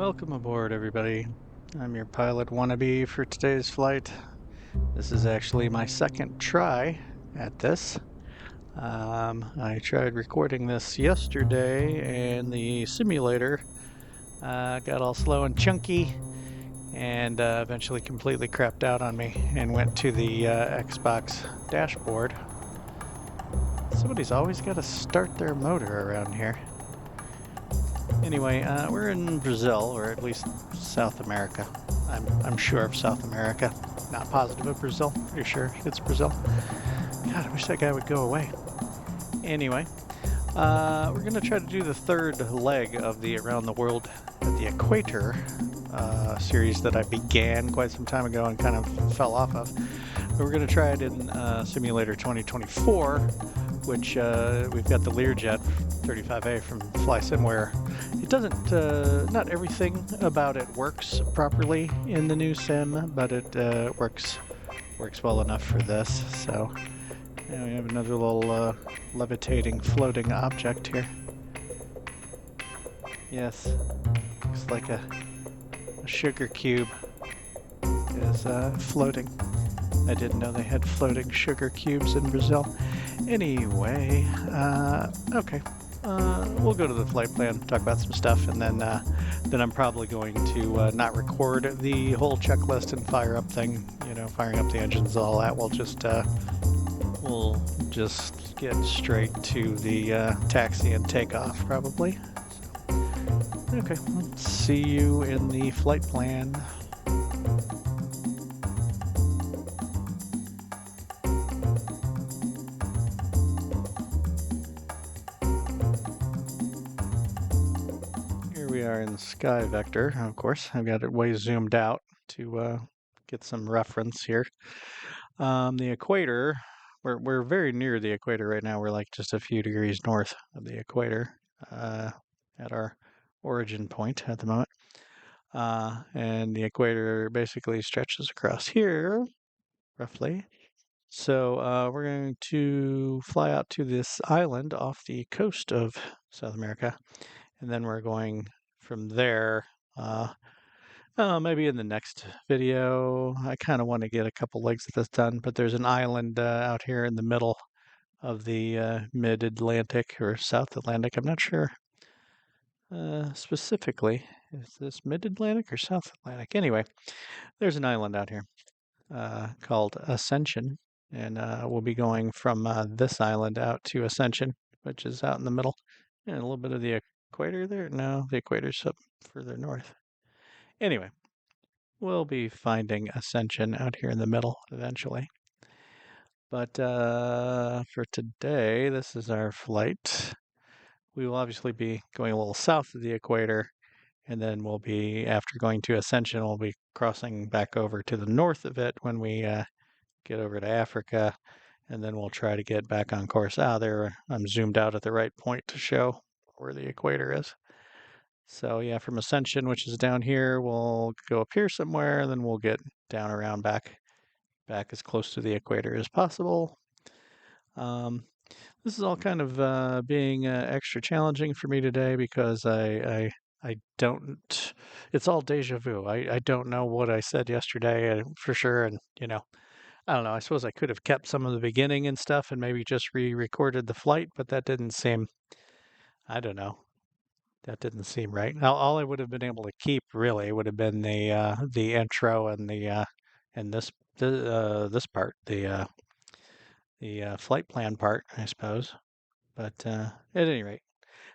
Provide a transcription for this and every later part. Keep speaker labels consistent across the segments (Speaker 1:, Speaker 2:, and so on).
Speaker 1: Welcome aboard, everybody. I'm your pilot wannabe for today's flight. This is actually my second try at this. I tried recording this yesterday, and the simulator got all slow and chunky, and eventually completely crapped out on me and went to the Xbox dashboard. Somebody's always got to start their motor around here. Anyway, we're in Brazil, or at least South America. I'm sure of South America. Not positive of Brazil. Pretty sure it's Brazil. God, I wish that guy would go away. Anyway, we're going to try to do the third leg of the Around the World at the Equator series that I began quite some time ago and kind of fell off of. But we're going to try it in Simulator 2024, which we've got the Learjet 35A from FlySimware. It doesn't, not everything about it works properly in the new sim, but it works well enough for this. So yeah, we have another little levitating, floating object here. Yes, looks like a sugar cube is floating. I didn't know they had floating sugar cubes in Brazil. Anyway, okay. We'll go to the flight plan, talk about some stuff, and then I'm probably going to not record the whole checklist and fire up thing. You know, firing up the engines, all that. We'll just get straight to the taxi and takeoff, probably. So, okay, let's see you in the flight plan. We are in Sky Vector, of course. I've got it way zoomed out to get some reference here. The equator, we're very near the equator right now. We're like just a few degrees north of the equator at our origin point at the moment. And the equator basically stretches across here, roughly. So we're going to fly out to this island off the coast of South America, and then we're going from there. Maybe in the next video. I kind of want to get a couple legs of this done, but there's an island out here in the middle of the mid-Atlantic or South Atlantic. I'm not sure specifically. Is this mid-Atlantic or South Atlantic? Anyway, there's an island out here called Ascension, and we'll be going from this island out to Ascension, which is out in the middle. And a little bit of the equator there. No, the equator's up further north. Anyway, we'll be finding Ascension out here in the middle eventually. But for today, this is our flight. We will obviously be going a little south of the equator, and then we'll be, after going to Ascension, we'll be crossing back over to the north of it when we get over to Africa, and then we'll try to get back on course. There, I'm zoomed out at the right point to show where the equator is. So yeah, from Ascension, which is down here, we'll go up here somewhere, and then we'll get down around back as close to the equator as possible. This is all kind of being extra challenging for me today because I don't. It's all deja vu. I don't know what I said yesterday for sure, and I don't know. I suppose I could have kept some of the beginning and stuff, and maybe just re-recorded the flight, but that didn't seem. I don't know. That didn't seem right. Now, all I would have been able to keep really would have been the intro and the and this part, the flight plan part, I suppose. But at any rate,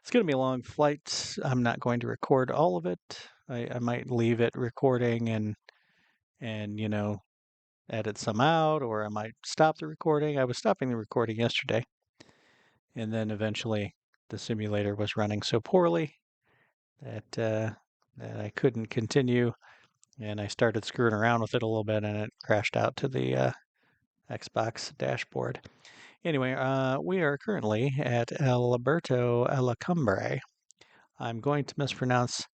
Speaker 1: it's going to be a long flight. I'm not going to record all of it. I might leave it recording and edit some out, or I might stop the recording. I was stopping the recording yesterday, and then eventually the simulator was running so poorly that I couldn't continue, and I started screwing around with it a little bit, and it crashed out to the Xbox dashboard. Anyway, we are currently at Alberto Alacombre. I'm going to mispronounce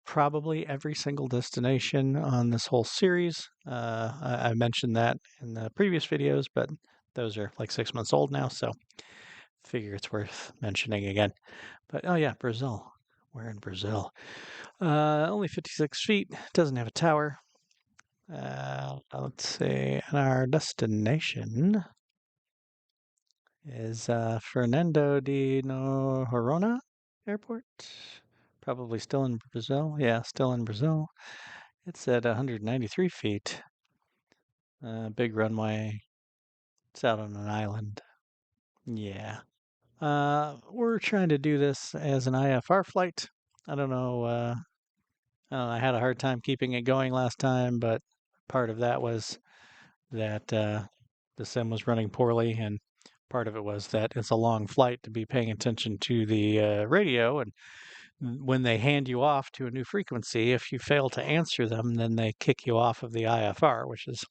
Speaker 1: probably every single destination on this whole series. I mentioned that in the previous videos, but those are like 6 months old now, so figure it's worth mentioning again. But oh yeah, Brazil. We're in Brazil. Only 56 feet. Doesn't have a tower. Let's see. And our destination is Fernando de Noronha Airport. Probably still in Brazil. Yeah, still in Brazil. It's at 193 feet. Big runway. It's out on an island. Yeah. We're trying to do this as an IFR flight. I don't know. I had a hard time keeping it going last time, but part of that was that the sim was running poorly, and part of it was that it's a long flight to be paying attention to the radio. And when they hand you off to a new frequency, if you fail to answer them, then they kick you off of the IFR, which is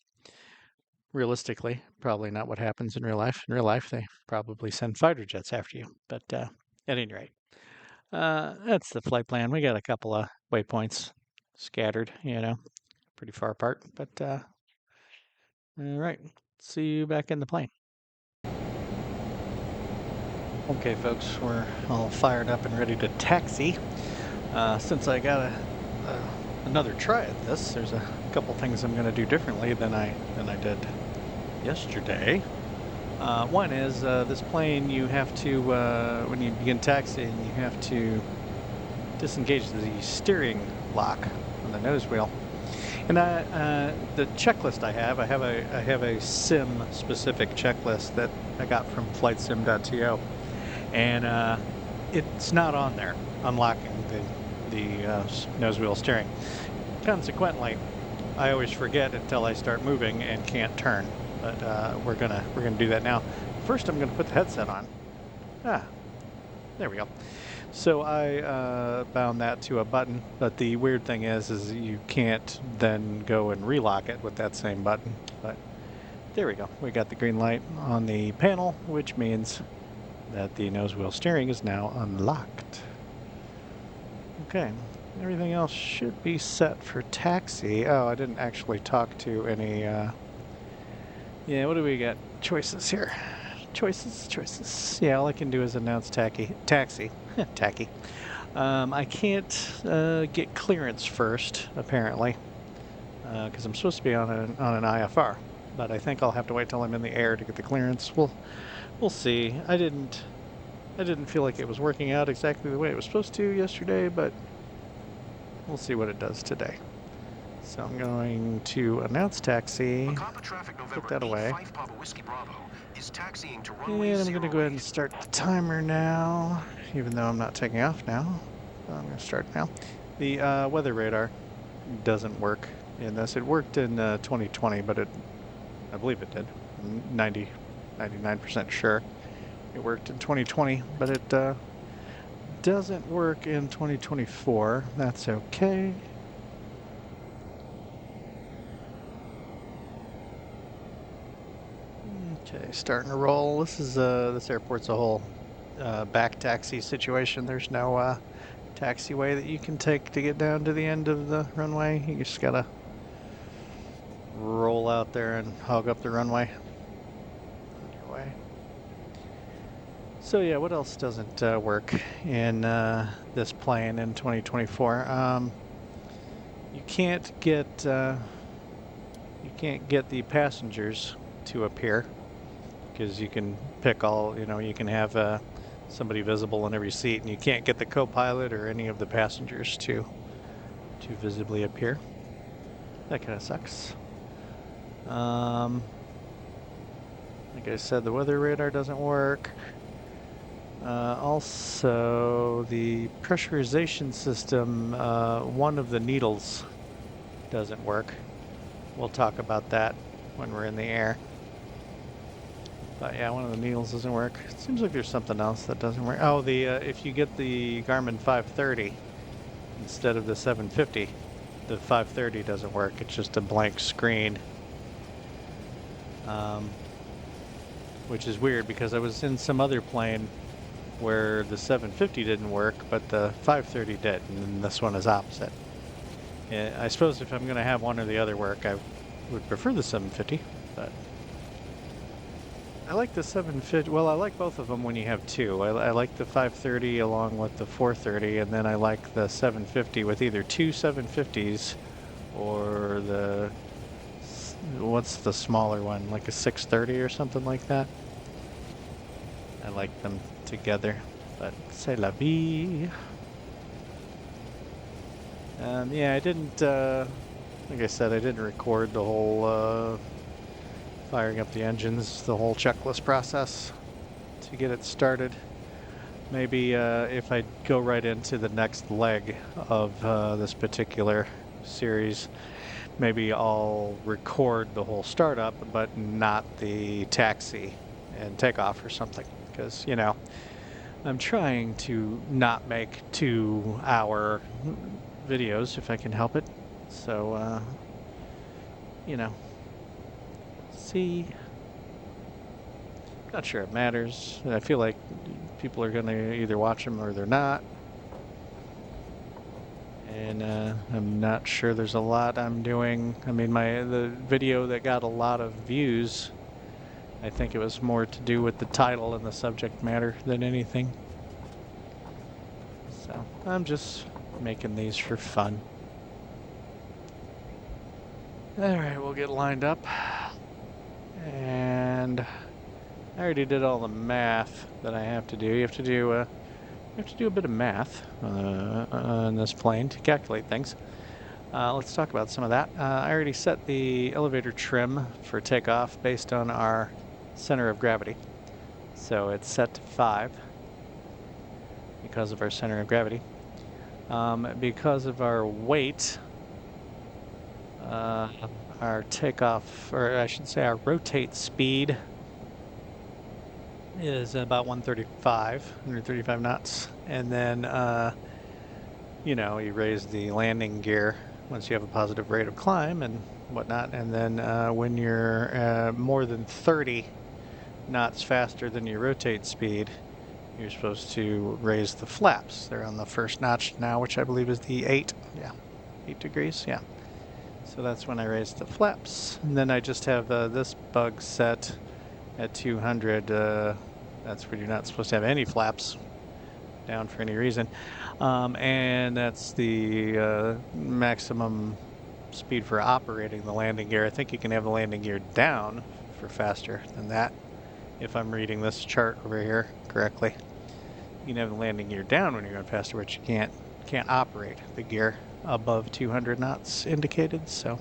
Speaker 1: realistically probably not what happens in real life. In real life, they probably send fighter jets after you. But at any rate, that's the flight plan. We got a couple of waypoints scattered, pretty far apart. But all right, see you back in the plane. Okay, folks, we're all fired up and ready to taxi. Since I got another try at this, there's a couple things I'm going to do differently than I did yesterday. One is this plane, you have to, when you begin taxiing, you have to disengage the steering lock on the nose wheel. And the checklist I have a sim-specific checklist that I got from flightsim.to, and it's not on there, unlocking the nose wheel steering. Consequently, I always forget until I start moving and can't turn. But we're gonna do that now. First, I'm gonna put the headset on. There we go. So I bound that to a button, but the weird thing is you can't then go and relock it with that same button. But there we go. We got the green light on the panel, which means that the nose wheel steering is now unlocked. Okay, everything else should be set for taxi. Oh, I didn't actually talk to any. Yeah, what do we got? Choices here. Choices. Yeah, all I can do is announce taxi. Tacky. I can't get clearance first, apparently, because I'm supposed to be on an IFR. But I think I'll have to wait till I'm in the air to get the clearance. We'll see. I didn't feel like it was working out exactly the way it was supposed to yesterday, but we'll see what it does today. So I'm going to announce taxi, put that away, and I'm going to go ahead and start the timer now, even though I'm not taking off now. I'm going to start now. The weather radar doesn't work in this. It worked in 2020, but I believe it did. 99% sure it worked in 2020, but it doesn't work in 2024. That's okay. Okay, starting to roll. This is this airport's a whole back taxi situation. There's no taxiway that you can take to get down to the end of the runway. You just gotta roll out there and hog up the runway on your way. So yeah, what else doesn't work in this plane in 2024? You can't get the passengers to appear, because you can pick all, you can have somebody visible in every seat, and you can't get the co-pilot or any of the passengers to visibly appear. That kind of sucks. Like I said, the weather radar doesn't work. Also, the pressurization system, one of the needles doesn't work. We'll talk about that when we're in the air. But yeah, one of the needles doesn't work. It seems like there's something else that doesn't work. Oh, if you get the Garmin 530 instead of the 750, the 530 doesn't work. It's just a blank screen. Which is weird, because I was in some other plane where the 750 didn't work, but the 530 did, and this one is opposite. I suppose if I'm going to have one or the other work, I would prefer the 750, but I like the 750. Well, I like both of them when you have two. I like the 530 along with the 430, and then I like the 750 with either two 750s or what's the smaller one, like a 630 or something like that. I like them together, but c'est la vie. Yeah, I didn't, like I said, I didn't record the whole firing up the engines, the whole checklist process to get it started. Maybe if I go right into the next leg of this particular series, maybe I'll record the whole startup, but not the taxi and takeoff or something. Because, you know, I'm trying to not make 2-hour videos if I can help it. So, you know, see. Not sure it matters. I feel like people are going to either watch them or they're not. And I'm not sure there's a lot I'm doing. I mean, the video that got a lot of views, I think it was more to do with the title and the subject matter than anything. So I'm just making these for fun. All right, we'll get lined up. And I already did all the math that I have to do. You have to do a bit of math on this plane to calculate things. Let's talk about some of that. I already set the elevator trim for takeoff based on our center of gravity. So it's set to 5 because of our center of gravity. Because of our weight, our takeoff, or I should say our rotate speed, is about 135 knots. And then, you know, you raise the landing gear once you have a positive rate of climb and whatnot. And then when you're more than 30 knots faster than your rotate speed, you're supposed to raise the flaps. They're on the first notch now, which I believe is the 8. Yeah, 8 degrees. Yeah. So that's when I raise the flaps. And then I just have this bug set at 200. That's where you're not supposed to have any flaps down for any reason. And that's the maximum speed for operating the landing gear. I think you can have the landing gear down for faster than that, if I'm reading this chart over here correctly. You can have the landing gear down when you're going faster, but you can't operate the gear above 200 knots indicated. So,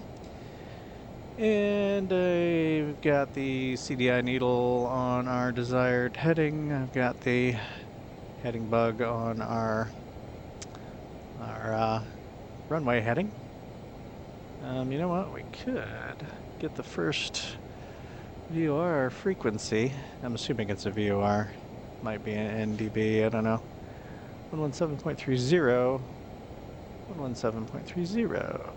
Speaker 1: and I've got the CDI needle on our desired heading. I've got the heading bug on our runway heading. You know what? We could get the first VOR frequency. I'm assuming it's a VOR. Might be an NDB. I don't know. 117.30. 117.30.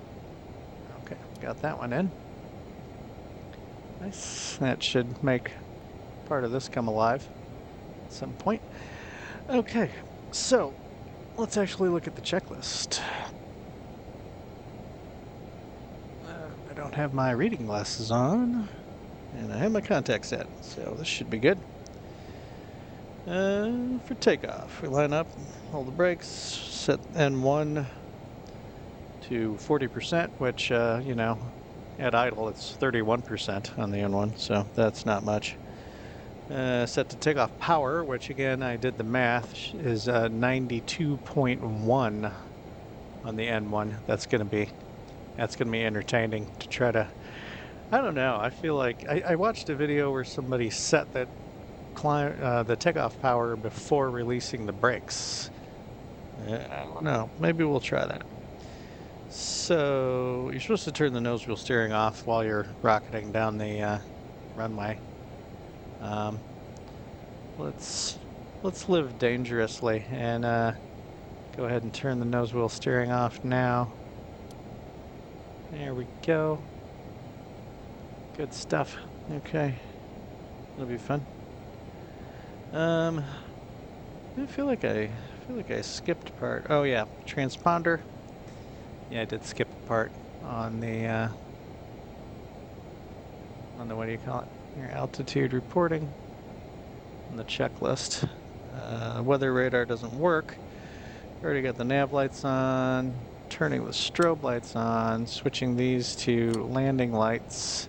Speaker 1: Okay, got that one in. Nice. That should make part of this come alive at some point. Okay, so let's actually look at the checklist. I don't have my reading glasses on, and I have my contacts set, so this should be good. For takeoff, we line up, hold the brakes, set N1 to 40%, which, you know, at idle it's 31% on the N1, so that's not much. Set to takeoff power, which again I did the math, is 92.1 on the N1. That's gonna be entertaining to try to. I don't know. I feel like I watched a video where somebody set that the takeoff power before releasing the brakes. I don't know. Maybe we'll try that. So you're supposed to turn the nose wheel steering off while you're rocketing down the runway. Let's live dangerously and go ahead and turn the nose wheel steering off now. There we go. Good stuff. Okay, it'll be fun. I feel like I skipped part. Oh yeah, transponder. Yeah, I did skip a part on the what do you call it? Your altitude reporting on the checklist. Weather radar doesn't work. Already got the nav lights on, turning the strobe lights on, switching these to landing lights.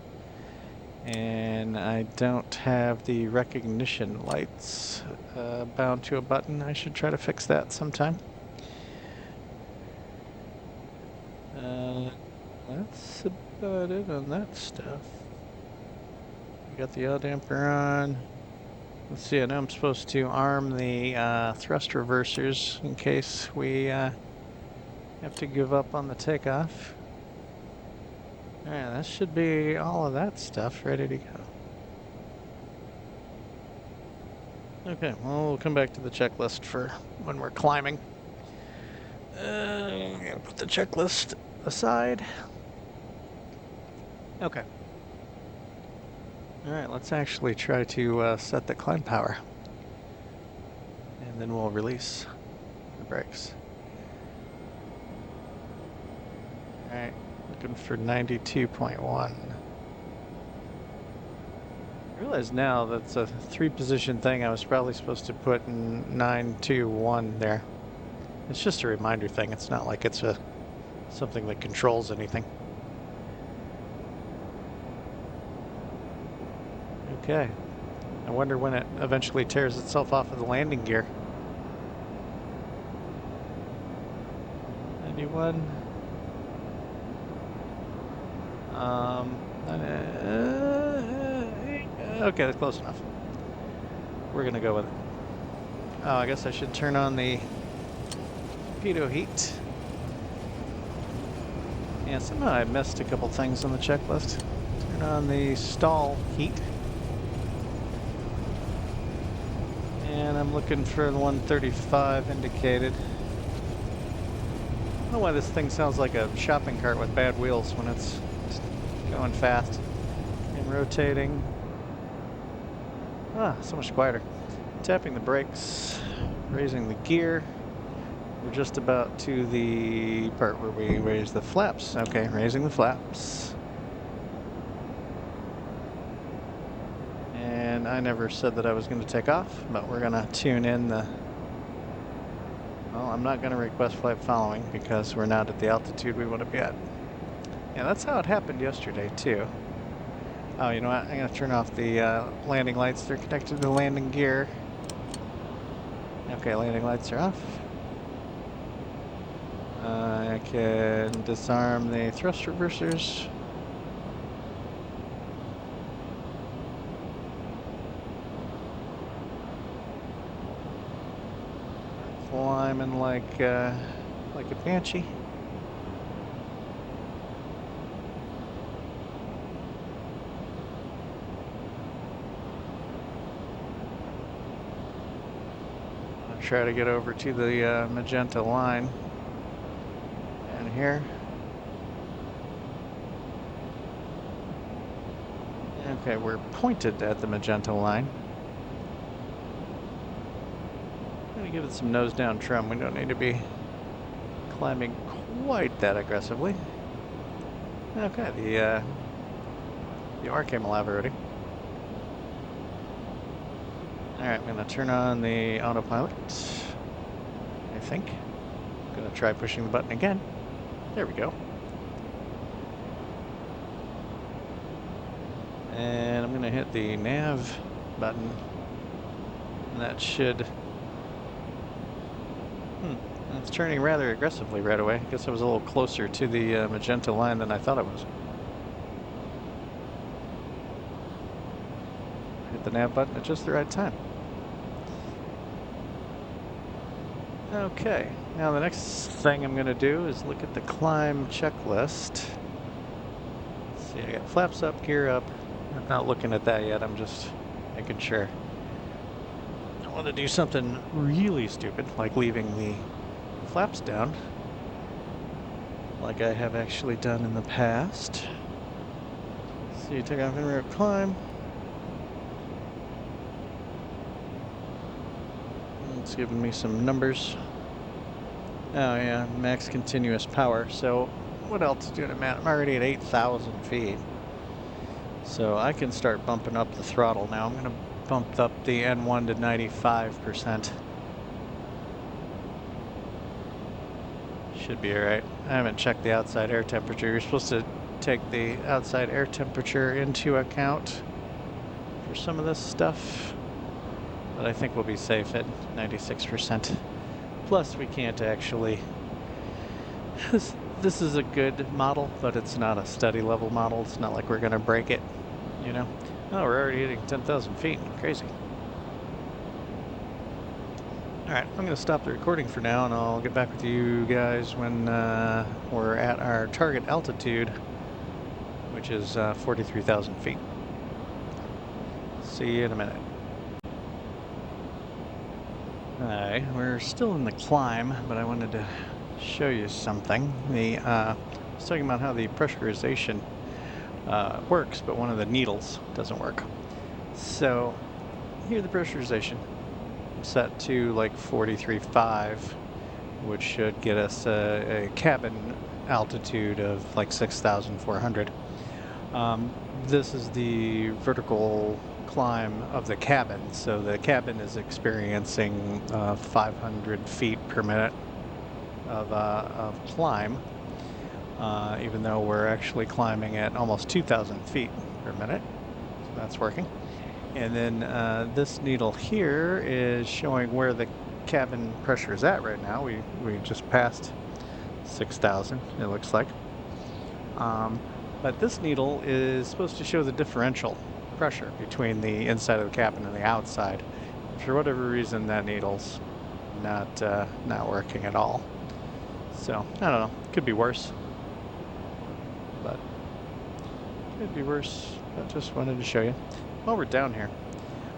Speaker 1: And I don't have the recognition lights bound to a button. I should try to fix that sometime. That's about it on that stuff. We got the yaw damper on. Let's see, I know I'm supposed to arm the thrust reversers in case we have to give up on the takeoff. Alright, that should be all of that stuff ready to go. Okay, well, we'll come back to the checklist for when we're climbing. I'm gonna put the checklist aside. Okay. Alright, let's actually try to set the climb power. And then we'll release the brakes. Alright, looking for 92.1. I realize now that's a 3-position thing. I was probably supposed to put in 921 there. It's just a reminder thing. It's not like it's something that controls anything. Okay. I wonder when it eventually tears itself off of the landing gear. 91. Okay, that's close enough. We're gonna go with it. Oh, I guess I should turn on the pitot heat. Yeah, somehow I missed a couple things on the checklist. Turn on the stall heat. And I'm looking for the 135 indicated. I don't know why this thing sounds like a shopping cart with bad wheels when it's going fast. And rotating. Ah, so much quieter. Tapping the brakes, raising the gear. We're just about to the part where we raise the flaps. Okay, raising the flaps. And I never said that I was going to take off, but we're going to tune in the... Well, I'm not going to request flight following because we're not at the altitude we want to be at. Yeah, that's how it happened yesterday, too. Oh, you know what? I'm going to turn off the landing lights. They're connected to the landing gear. Okay, landing lights are off. I can disarm the thrust reversers. Climbing like a banshee. I'll try to get over to the magenta line. And here. Okay, we're pointed at the magenta line. Give it some nose down trim. We don't need to be climbing quite that aggressively. Okay, the R came alive already. Alright, I'm gonna turn on the autopilot. I think. I'm gonna try pushing the button again. There we go. And I'm gonna hit the nav button. And that should... It's turning rather aggressively right away. I guess I was a little closer to the magenta line than I thought I was. Hit the nav button at just the right time. Okay, now the next thing I'm going to do is look at the climb checklist. Let's see, I got flaps up, gear up. I'm not looking at that yet, I'm just making sure. I want to do something really stupid, like leaving the flaps down, like I have actually done in the past. So you take off and rear climb. It's giving me some numbers. Oh yeah, max continuous power. So what altitude am I at? I'm already at 8,000 feet. So I can start bumping up the throttle now. I'm going to bump up the N1 to 95%. Should be alright. I haven't checked the outside air temperature. You're supposed to take the outside air temperature into account for some of this stuff, but I think we'll be safe at 96%. Plus, we can't actually... This is a good model, but it's not a study level model. It's not like we're going to break it, you know? Oh, we're already hitting 10,000 feet. Crazy. Alright, I'm going to stop the recording for now, and I'll get back with you guys when we're at our target altitude, which is 43,000 feet. See you in a minute. Alright, we're still in the climb, but I wanted to show you something. I was talking about how the pressurization works, but one of the needles doesn't work. So, here the pressurization set to like 43.5, which should get us a cabin altitude of like 6,400. This is the vertical climb of the cabin, so the cabin is experiencing 500 feet per minute of climb, even though we're actually climbing at almost 2,000 feet per minute. So that's working. And then this needle here is showing where the cabin pressure is at right now. We just passed 6,000, it looks like. But this needle is supposed to show the differential pressure between the inside of the cabin and the outside. For whatever reason, that needle's not working at all. So I don't know. Could be worse, but could be worse. I just wanted to show you. While we're down here,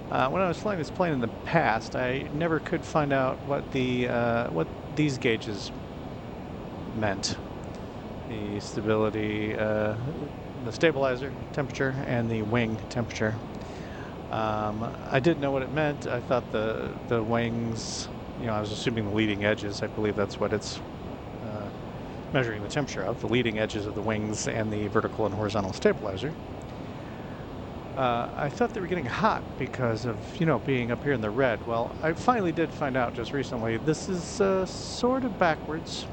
Speaker 1: when I was flying this plane in the past, I never could find out what what these gauges meant. The stability, the stabilizer temperature, and the wing temperature. I didn't know what it meant. I thought the wings, I was assuming the leading edges. I believe that's what it's measuring the temperature of, the leading edges of the wings and the vertical and horizontal stabilizer. I thought they were getting hot because of, being up here in the red. Well, I finally did find out just recently. This is sort of backwards.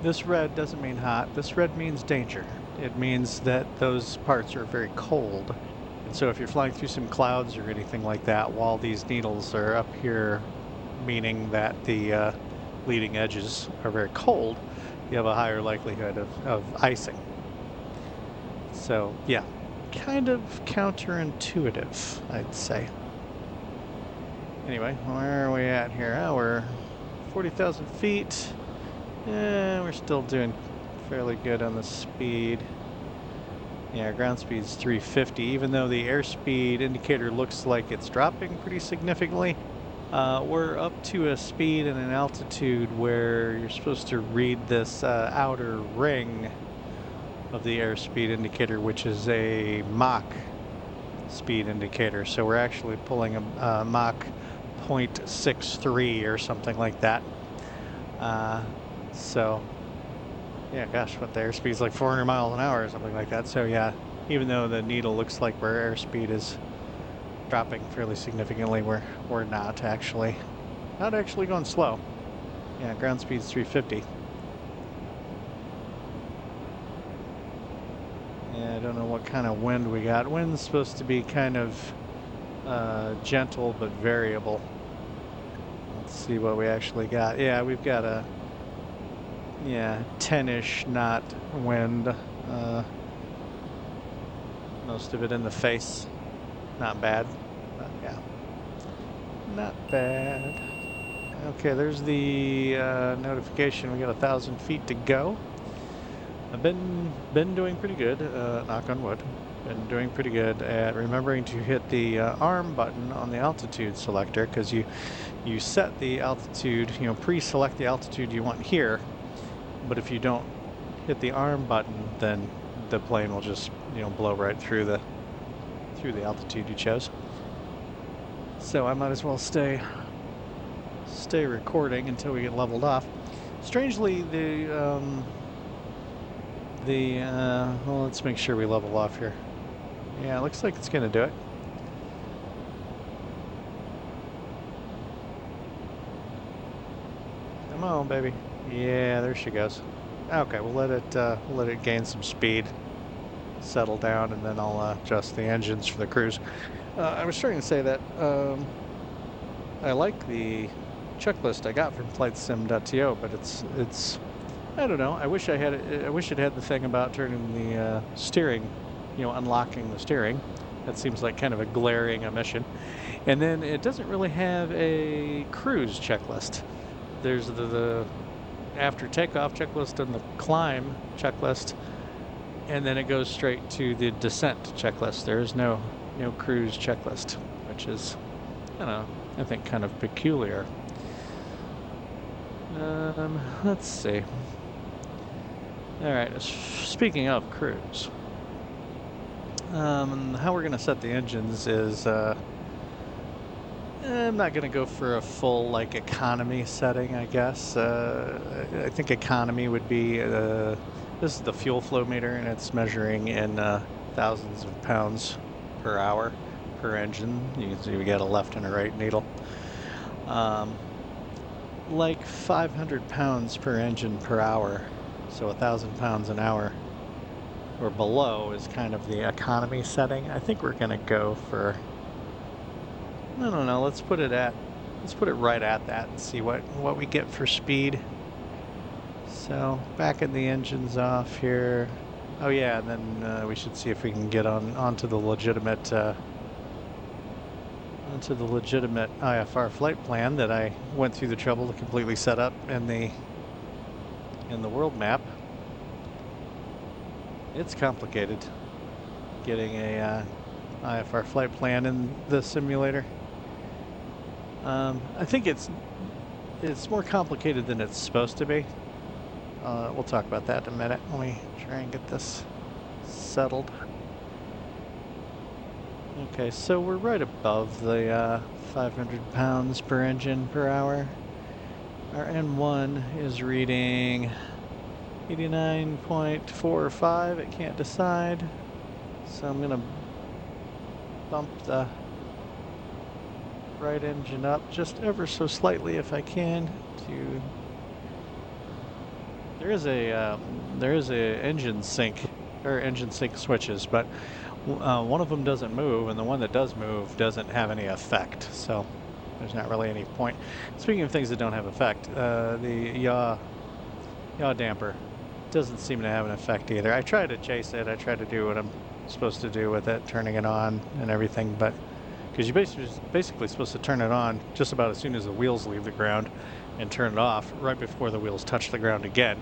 Speaker 1: This red doesn't mean hot. This red means danger. It means that those parts are very cold. And so if you're flying through some clouds or anything like that, while these needles are up here, meaning that the leading edges are very cold, you have a higher likelihood of icing. So, yeah, kind of counterintuitive, I'd say. Anyway, where are we at here? Oh, we're 40,000 feet. Yeah, we're still doing fairly good on the speed. Yeah, our ground speed's 350, even though the airspeed indicator looks like it's dropping pretty significantly. We're up to a speed and an altitude where you're supposed to read this outer ring of the airspeed indicator, which is a Mach speed indicator. So we're actually pulling a Mach 0.63 or something like that. So, yeah, gosh, what the airspeed's like 400 miles an hour or something like that. So yeah, even though the needle looks like our airspeed is dropping fairly significantly, we're not actually going slow. Yeah, ground speed's 350. Yeah, I don't know what kind of wind we got. Wind's supposed to be kind of gentle but variable. Let's see what we actually got. Yeah, we've got a 10-ish knot wind. Most of it in the face. Not bad, but yeah, not bad. Okay, there's the notification. We got 1,000 feet to go. I've been doing pretty good, knock on wood. Been doing pretty good at remembering to hit the arm button on the altitude selector, because you set the altitude, pre-select the altitude you want here, but if you don't hit the arm button, then the plane will just blow right through the altitude you chose. So I might as well stay recording until we get leveled off. Strangely, Well, let's make sure we level off here. Yeah, it looks like it's gonna do it. Come on, baby. Yeah, there she goes. Okay, we'll let it gain some speed, settle down, and then I'll adjust the engines for the cruise. I was trying to say that I like the checklist I got from flightsim.to, but it's I don't know. I wish it had the thing about turning the steering, unlocking the steering. That seems like kind of a glaring omission. And then it doesn't really have a cruise checklist. There's the after takeoff checklist and the climb checklist, and then it goes straight to the descent checklist. There is no cruise checklist, which is, I think kind of peculiar. Let's see. All right, speaking of cruise, how we're gonna set the engines is, I'm not gonna go for a full economy setting, I guess. I think economy would be, this is the fuel flow meter, and it's measuring in thousands of pounds per hour per engine. You can see we got a left and a right needle. Like 500 pounds per engine per hour. So 1,000 pounds an hour or below is kind of the economy setting. I think we're gonna go for, I don't know, let's put it right at that and see what we get for speed. So backing the engines off here. Oh yeah, and then we should see if we can get onto the legitimate IFR flight plan that I went through the trouble to completely set up in the world map. It's complicated getting a IFR flight plan in the simulator. I think it's more complicated than it's supposed to be. We'll talk about that in a minute. Let me try and get this settled. Okay, so we're right above the 500 pounds per engine per hour. Our N1 is reading 89.45. It can't decide. So I'm gonna bump the right engine up just ever so slightly if I can to. There is a engine sync switches, but one of them doesn't move, and the one that does move doesn't have any effect. So there's not really any point. Speaking of things that don't have effect, the yaw damper doesn't seem to have an effect either. I tried to chase it. I tried to do what I'm supposed to do with it, turning it on and everything, but because you're basically supposed to turn it on just about as soon as the wheels leave the ground and turn it off right before the wheels touch the ground again.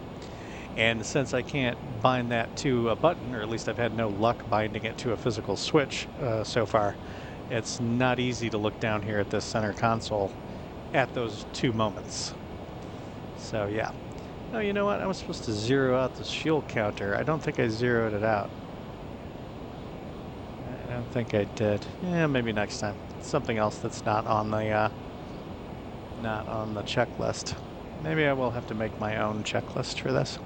Speaker 1: And since I can't bind that to a button, or at least I've had no luck binding it to a physical switch so far, it's not easy to look down here at this center console at those two moments. So yeah. Oh, you know what? I was supposed to zero out this fuel counter. I don't think I zeroed it out. I don't think I did. Yeah, maybe next time. Something else that's not on the checklist. Maybe I will have to make my own checklist for this.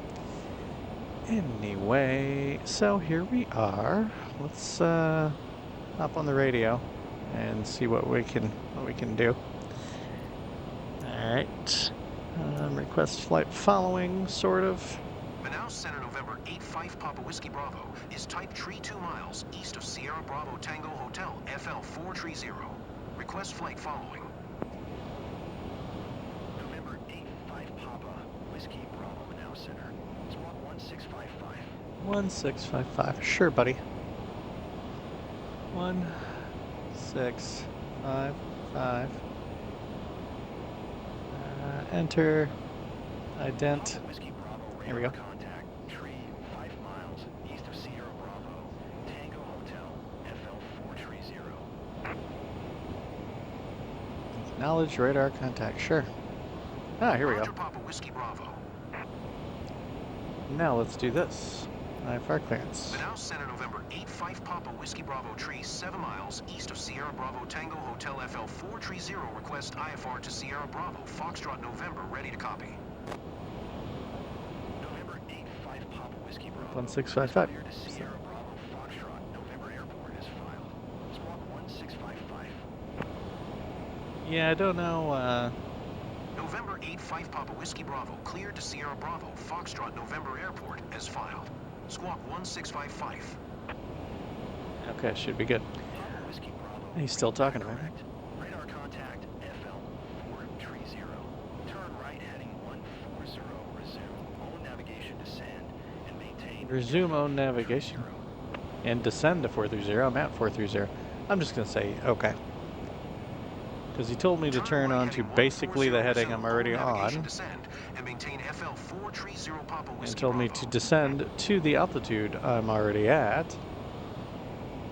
Speaker 1: Anyway, so here we are. Let's hop on the radio and see what we can do. All right. Request flight following, sort of.
Speaker 2: Manaus Center November 85 Papa Whiskey Bravo is type tree 2 miles east of Sierra Bravo Tango Hotel FL 430. Request flight following. November 85 Papa Whiskey Bravo Manaus Center. Squawk 1655.
Speaker 1: 1655. Sure, buddy. 1655. Enter. Ident. Here we go.
Speaker 2: Contact tree 5 miles east of Sierra Bravo Tango Hotel FL 430.
Speaker 1: Acknowledge radar contact. Sure. Ah, here we go.
Speaker 2: Papa Whiskey Bravo.
Speaker 1: Now let's do this. IFR clearance.
Speaker 2: Manaus Center November 85 Papa Whiskey Bravo tree 7 miles east of Sierra Bravo Tango Hotel FL 430. Request IFR to Sierra Bravo Foxtrot November ready to copy. November 85 Papa Whiskey Bravo.
Speaker 1: 1655.
Speaker 2: Clear to Sierra Bravo Foxtrot, November Airport is filed. Squawk 1655.
Speaker 1: Yeah, I don't know.
Speaker 2: November 85 Papa Whiskey Bravo, cleared to Sierra Bravo Foxtrot, November Airport as filed. Squawk 1655.
Speaker 1: Okay, should be good.
Speaker 2: Papa Whiskey Bravo.
Speaker 1: He's still talking about it.
Speaker 2: Radar contact FL 430. Turn right heading 140. Resume. Own navigation descend and maintain.
Speaker 1: Resume own navigation. And descend to 430. I'm at 430. I'm just going to say okay. Because he told me to turn on to basically the heading I'm already on. And told me to descend to the altitude I'm already at.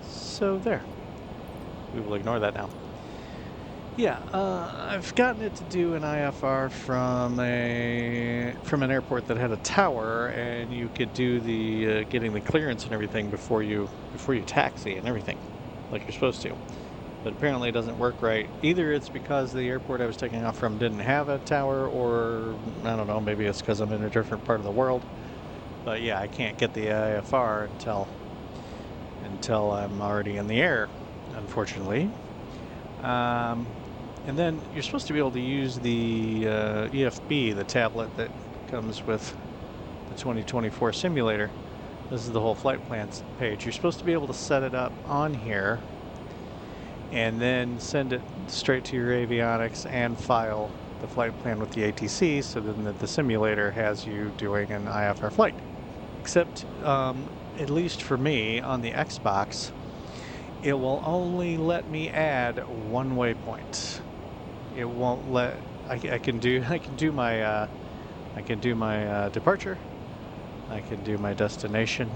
Speaker 1: So there. We will ignore that now. Yeah, I've gotten it to do an IFR from an airport that had a tower, and you could do the getting the clearance and everything before you taxi and everything, like you're supposed to. But apparently it doesn't work right. Either it's because the airport I was taking off from didn't have a tower, or I don't know, maybe it's because I'm in a different part of the world. But yeah, I can't get the IFR until I'm already in the air, unfortunately. And then you're supposed to be able to use the EFB, the tablet that comes with the 2024 simulator. This is the whole flight plans page. You're supposed to be able to set it up on here and then send it straight to your avionics and file the flight plan with the ATC, so then the simulator has you doing an IFR flight. Except, at least for me, on the Xbox, it will only let me add one waypoint. It won't let. I can do my departure. I can do my destination,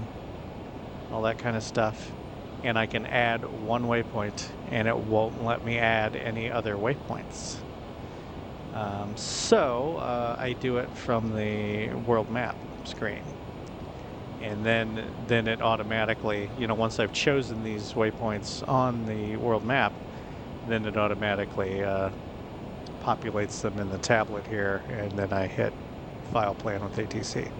Speaker 1: all that kind of stuff, and I can add one waypoint, and it won't let me add any other waypoints. So I do it from the world map screen. And then it automatically, once I've chosen these waypoints on the world map, then it automatically populates them in the tablet here, and then I hit file plan with ATC.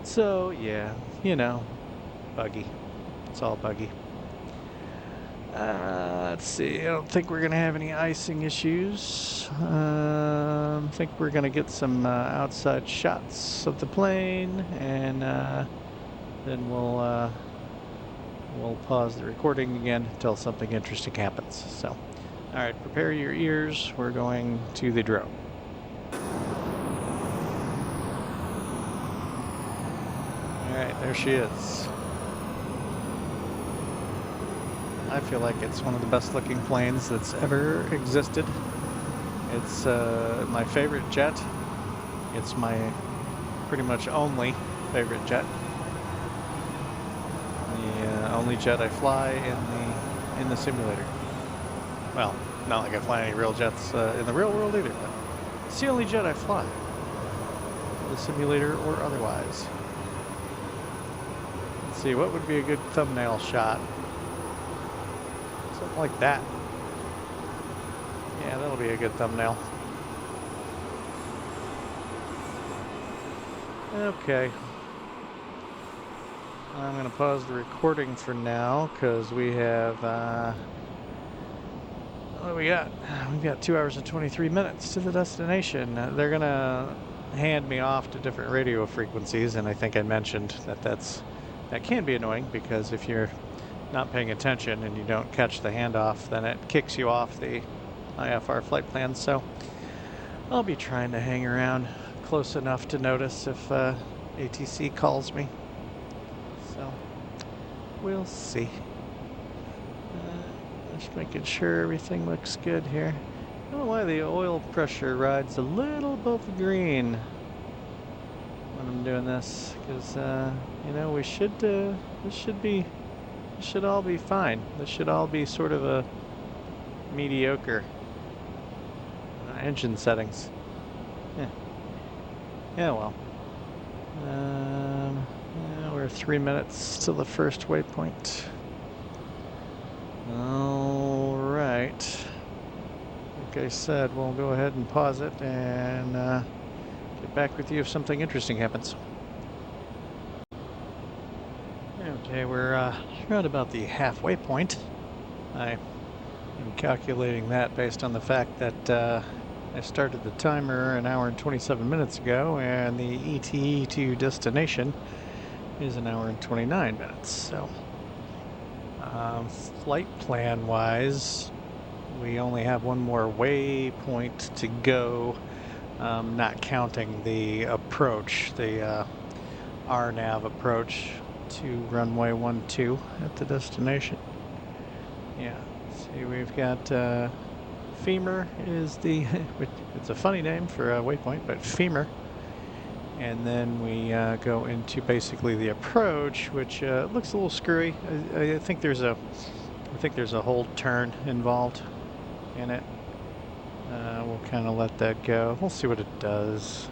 Speaker 1: So yeah, buggy. It's all buggy. Let's see, I don't think we're gonna have any icing issues. I think we're gonna get some outside shots of the plane, and then we'll pause the recording again until something interesting happens. So, all right, prepare your ears. We're going to the drone. All right, there she is. I feel like it's one of the best looking planes that's ever existed. It's my favorite jet. It's my pretty much only favorite jet. The only jet I fly in the simulator. Well, not like I fly any real jets in the real world either, but it's the only jet I fly. The simulator or otherwise. Let's see, what would be a good thumbnail shot? Something like that. Yeah, that'll be a good thumbnail. Okay. I'm going to pause the recording for now because we have, what do we got? We've got 2 hours and 23 minutes to the destination. They're going to hand me off to different radio frequencies, and I think I mentioned that can be annoying because if you're not paying attention and you don't catch the handoff, then it kicks you off the IFR flight plan. So I'll be trying to hang around close enough to notice if ATC calls me. So we'll see. Just making sure everything looks good here. I don't know why the oil pressure rides a little above the green when I'm doing this, because we should this should all be fine. This should all be sort of a mediocre engine settings. Yeah, well. We're 3 minutes to the first waypoint. All right. Like I said, we'll go ahead and pause it and get back with you if something interesting happens. Okay, we're around about the halfway point. I am calculating that based on the fact that I started the timer an hour and 27 minutes ago, and the ETA to destination is an hour and 29 minutes. So, flight plan-wise, we only have one more waypoint to go, not counting the approach, the RNAV approach to runway 12 at the destination. Yeah, see, we've got Femur is the, it's a funny name for a waypoint, but Femur. And then we go into basically the approach, which looks a little screwy. I think there's a hold turn involved in it. We'll kind of let that go. We'll see what it does.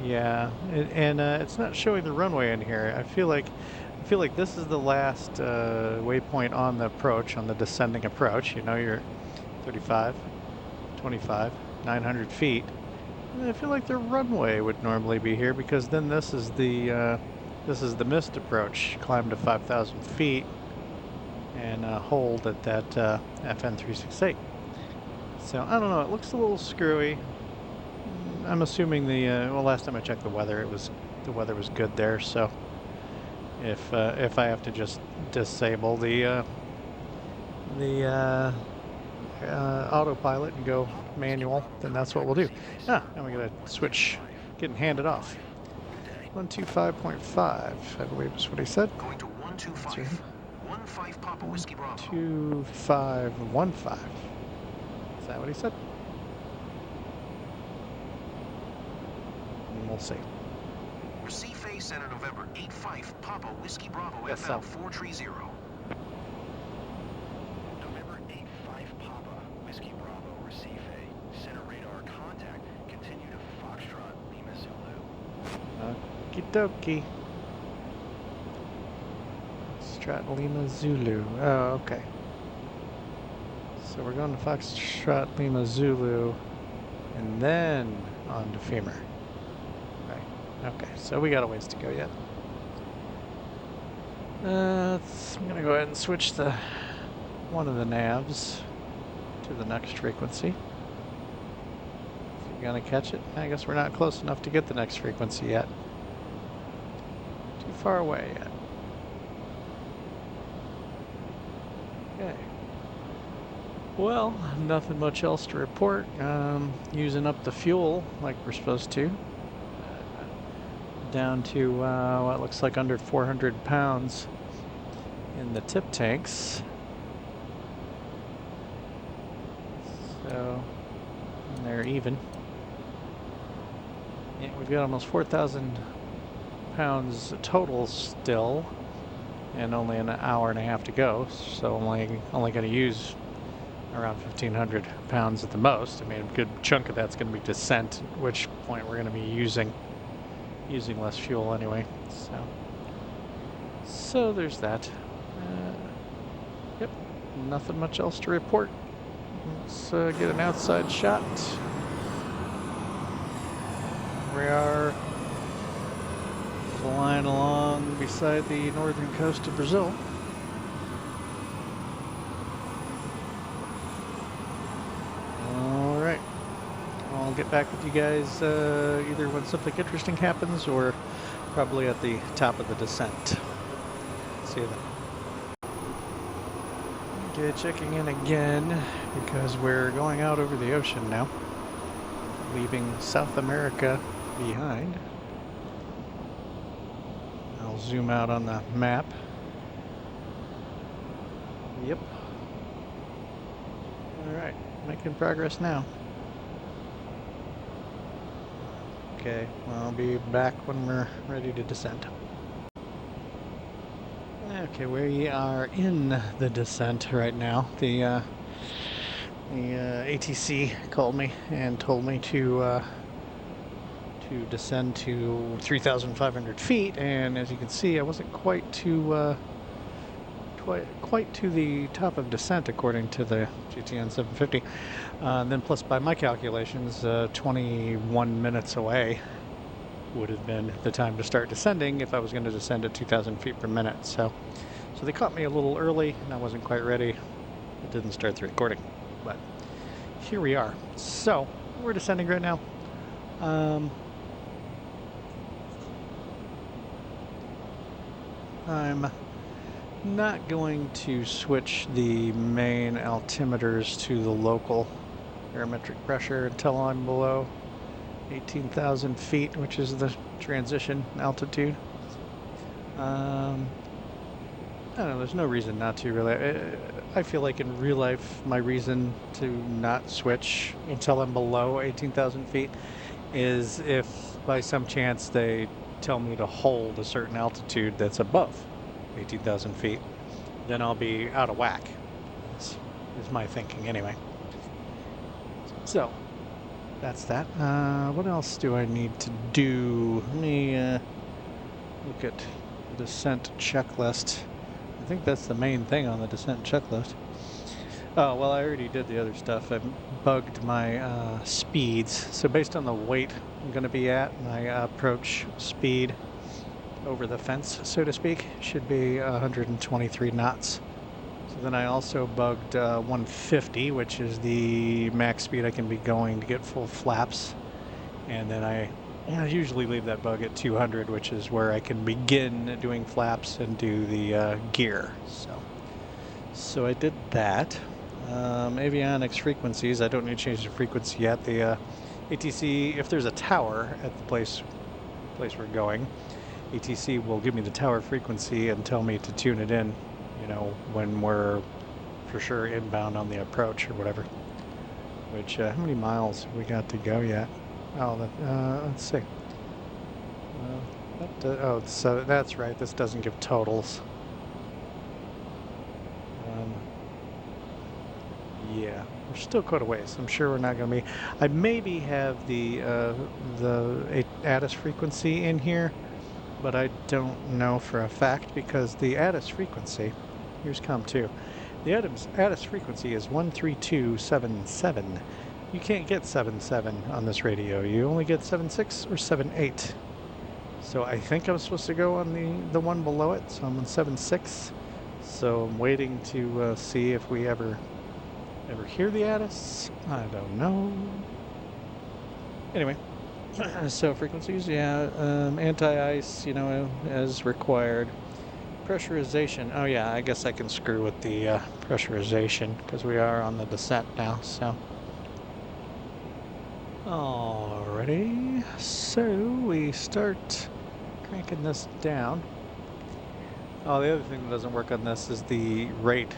Speaker 1: Yeah, it's not showing the runway in here. I feel like this is the last waypoint on the approach, on the descending approach. You know, you're 35, 25, 900 feet. And I feel like the runway would normally be here, because then this is the missed approach. Climb to 5,000 feet and hold at that FN 368. So I don't know. It looks a little screwy. I'm assuming well, last time I checked the weather, the weather was good there. So if I have to just disable the autopilot and go manual, then that's what we'll do. And we gotta switch, getting handed off. 125.5, I believe is what he said.
Speaker 2: Going to 125. 15 Papa Whiskey Bravo.
Speaker 1: 2515. Is that what he said? We'll see.
Speaker 2: Recife, Center November 85 Papa Whiskey Bravo
Speaker 1: Yes,
Speaker 2: FL 430.
Speaker 3: November 85 Papa Whiskey Bravo Recife. Center radar contact. Continue to Foxtrot Lima Zulu.
Speaker 1: Okie dokie. Foxtrot Lima Zulu. Oh, okay. So we're going to Foxtrot Lima Zulu and then on to Femur. Okay, so we got a ways to go yet. I'm gonna go ahead and switch one of the navs to the next frequency. Is it gonna catch it? I guess we're not close enough to get the next frequency yet. Too far away yet. Okay. Well, nothing much else to report. Using up the fuel like we're supposed to. Down to what looks like under 400 pounds in the tip tanks. So they're even. Yeah, we've got almost 4,000 pounds total still, and only an hour and a half to go. So only going to use around 1,500 pounds at the most. I mean, a good chunk of that's going to be descent, at which point we're going to be using less fuel anyway. So there's that. Yep, nothing much else to report. Let's get an outside shot. We are flying along beside the northern coast of Brazil. All right, I'll get back with you guys either when something interesting happens or probably at the top of the descent. See you then. Okay, checking in again because we're going out over the ocean now, leaving South America behind. I'll zoom out on the map. Yep. All right, making progress now. Okay, well, I'll be back when we're ready to descend. Okay, we are in the descent right now. The ATC called me and told me to descend to 3,500 feet, and as you can see, I wasn't quite to the top of descent according to the GTN 750. Then plus by my calculations, 21 minutes away. would have been the time to start descending if I was going to descend at 2,000 feet per minute. So they caught me a little early, and I wasn't quite ready. It didn't start the recording, but here we are. So we're descending right now. I'm not going to switch the main altimeters to the local barometric pressure until I'm below 18,000 feet, which is the transition altitude. I don't know, there's no reason not to really. I feel like in real life, my reason to not switch until I'm below 18,000 feet is if by some chance they tell me to hold a certain altitude that's above 18,000 feet, then I'll be out of whack, is my thinking anyway. So that's that. What else do I need to do? Let me look at the descent checklist. I think that's the main thing on the descent checklist. Oh, well, I already did the other stuff. I bugged my speeds. So based on the weight I'm going to be at, my approach speed over the fence, so to speak, should be 123 knots. So then I also bugged 150, which is the max speed I can be going to get full flaps. And then I usually leave that bug at 200, which is where I can begin doing flaps and do the gear. So I did that. Avionics frequencies, I don't need to change the frequency yet. The ATC, if there's a tower at the place we're going, ATC will give me the tower frequency and tell me to tune it in, you know, when we're for sure inbound on the approach or whatever. Which, how many miles have we got to go yet? Oh, let's see. Oh, so that's right, this doesn't give totals. Yeah, we're still quite a ways. I'm sure we're not going to be. I maybe have the ATIS frequency in here, but I don't know for a fact because the ATIS frequency, here's COM2, the ATIS frequency is 13277. You can't get 77 on this radio. You only get 76 or 78. So I think I'm supposed to go on the one below it, so I'm on 76. So I'm waiting to see if we ever hear the ATIS. I don't know. Anyway, so frequencies, yeah, anti-ice, you know, as required. Pressurization, oh yeah, I guess I can screw with the pressurization because we are on the descent now, so. Alrighty, so we start cranking this down. Oh, the other thing that doesn't work on this is the rate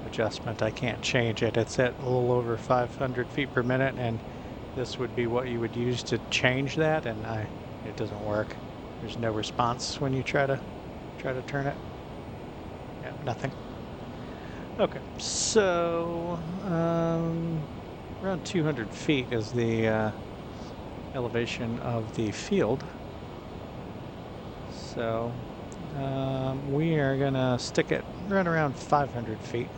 Speaker 1: adjustment. I can't change it. It's at a little over 500 feet per minute, and this would be what you would use to change that, and it doesn't work. There's no response when you try to turn it. Yeah, nothing. Okay, so around 200 feet is the elevation of the field. So we are gonna stick it right around 500 feet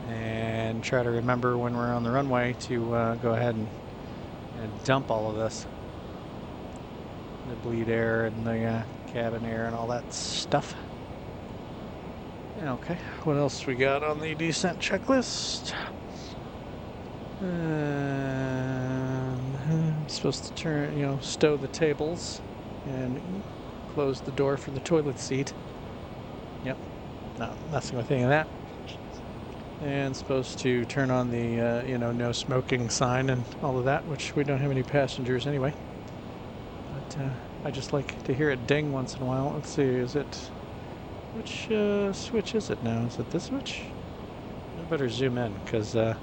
Speaker 1: and try to remember when we're on the runway to go ahead and dump all of this. The bleed air and the cabin air and all that stuff. Okay, what else we got on the descent checklist? I'm supposed to turn, you know, stow the tables and close the door for the toilet seat. Yep, not messing with any of that. And supposed to turn on the, you know, no smoking sign and all of that, which we don't have any passengers anyway. But I just like to hear it ding once in a while. Let's see, is it, which switch is it now? Is it this switch? I better zoom in, because otherwise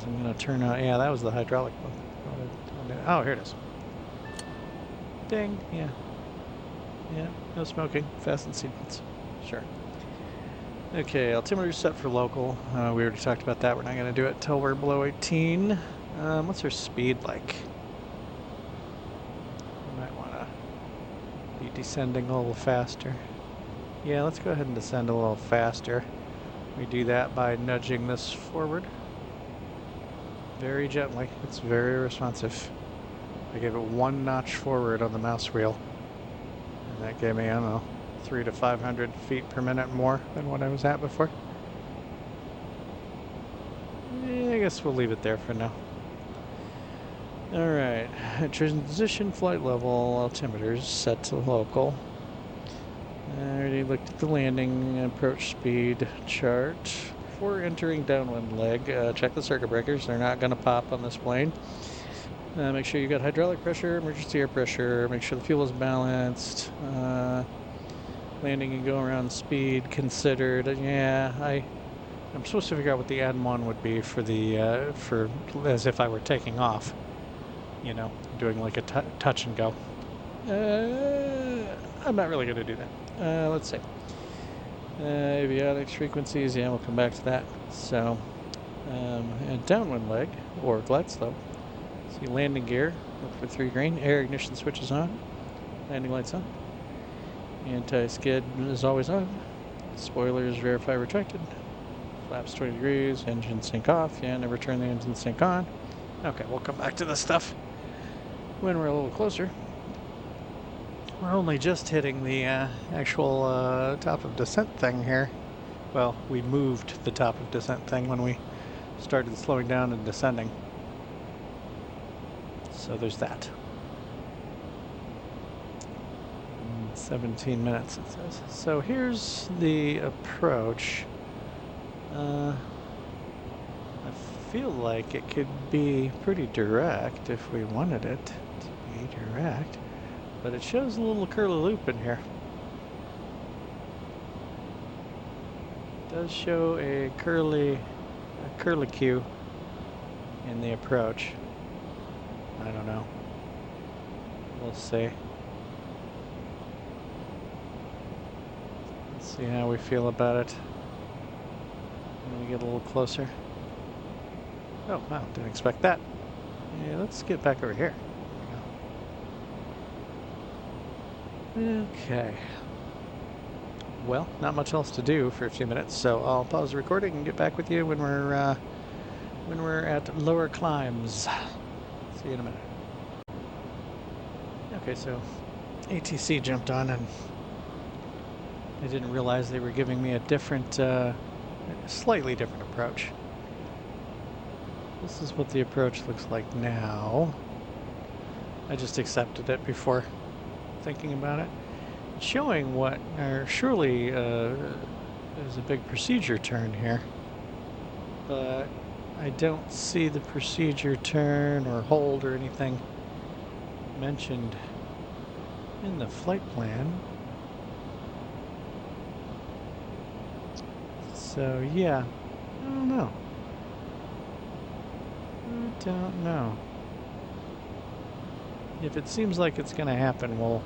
Speaker 1: I'm going to turn on, yeah, that was the hydraulic one. Oh, here it is. Ding, yeah. Yeah, no smoking, fasten seatbelts, sure. Okay, altimeter set for local. We already talked about that. We're not going to do it until we're below 18. What's our speed like? We might want to be descending a little faster. Yeah, let's go ahead and descend a little faster. We do that by nudging this forward. very gently. It's very responsive. I gave it 1 notch forward on the mouse wheel. And that gave me, I don't know, 300 to 500 feet per minute more than what I was at before. I guess we'll leave it there for now. Alright, transition flight level altimeters set to local. I already looked at the landing approach speed chart. Before entering downwind leg, check the circuit breakers. They're not going to pop on this plane. Make sure you got hydraulic pressure, emergency air pressure. Make sure the fuel is balanced. Landing and go around speed considered. Yeah, I'm supposed to figure out what the ADM1 would be for the for as if I were taking off. You know, doing like a touch and go. I'm not really going to do that. Let's see. Avionics frequencies, yeah, we'll come back to that. So, and downwind leg, or glide slope. See landing gear, look for 3 green. Air ignition switch is on. Landing lights on. Anti-skid is always on. Spoilers verify retracted. Flaps 20 degrees. Engine sync off. Yeah, never turn the engine sync on. Okay, we'll come back to this stuff when we're a little closer. We're only just hitting the actual top of descent thing here. Well, we moved the top of descent thing when we started slowing down and descending. So there's that. 17 minutes, it says. So here's the approach. I feel like it could be pretty direct if we wanted it to be direct, but it shows a little curly loop in here. It does show a curlicue in the approach. I don't know. We'll see. Let's see how we feel about it when we get a little closer. Oh, wow, didn't expect that. Yeah, let's get back over here. Okay. Well, not much else to do for a few minutes, so I'll pause the recording and get back with you when we're at lower climbs. See you in a minute. Okay, so ATC jumped on, and I didn't realize they were giving me a different, slightly different approach. This is what the approach looks like now. I just accepted it before thinking about it. It's showing what, or surely there's a big procedure turn here, but I don't see the procedure turn or hold or anything mentioned in the flight plan. So yeah, I don't know. I don't know. If it seems like it's going to happen, we'll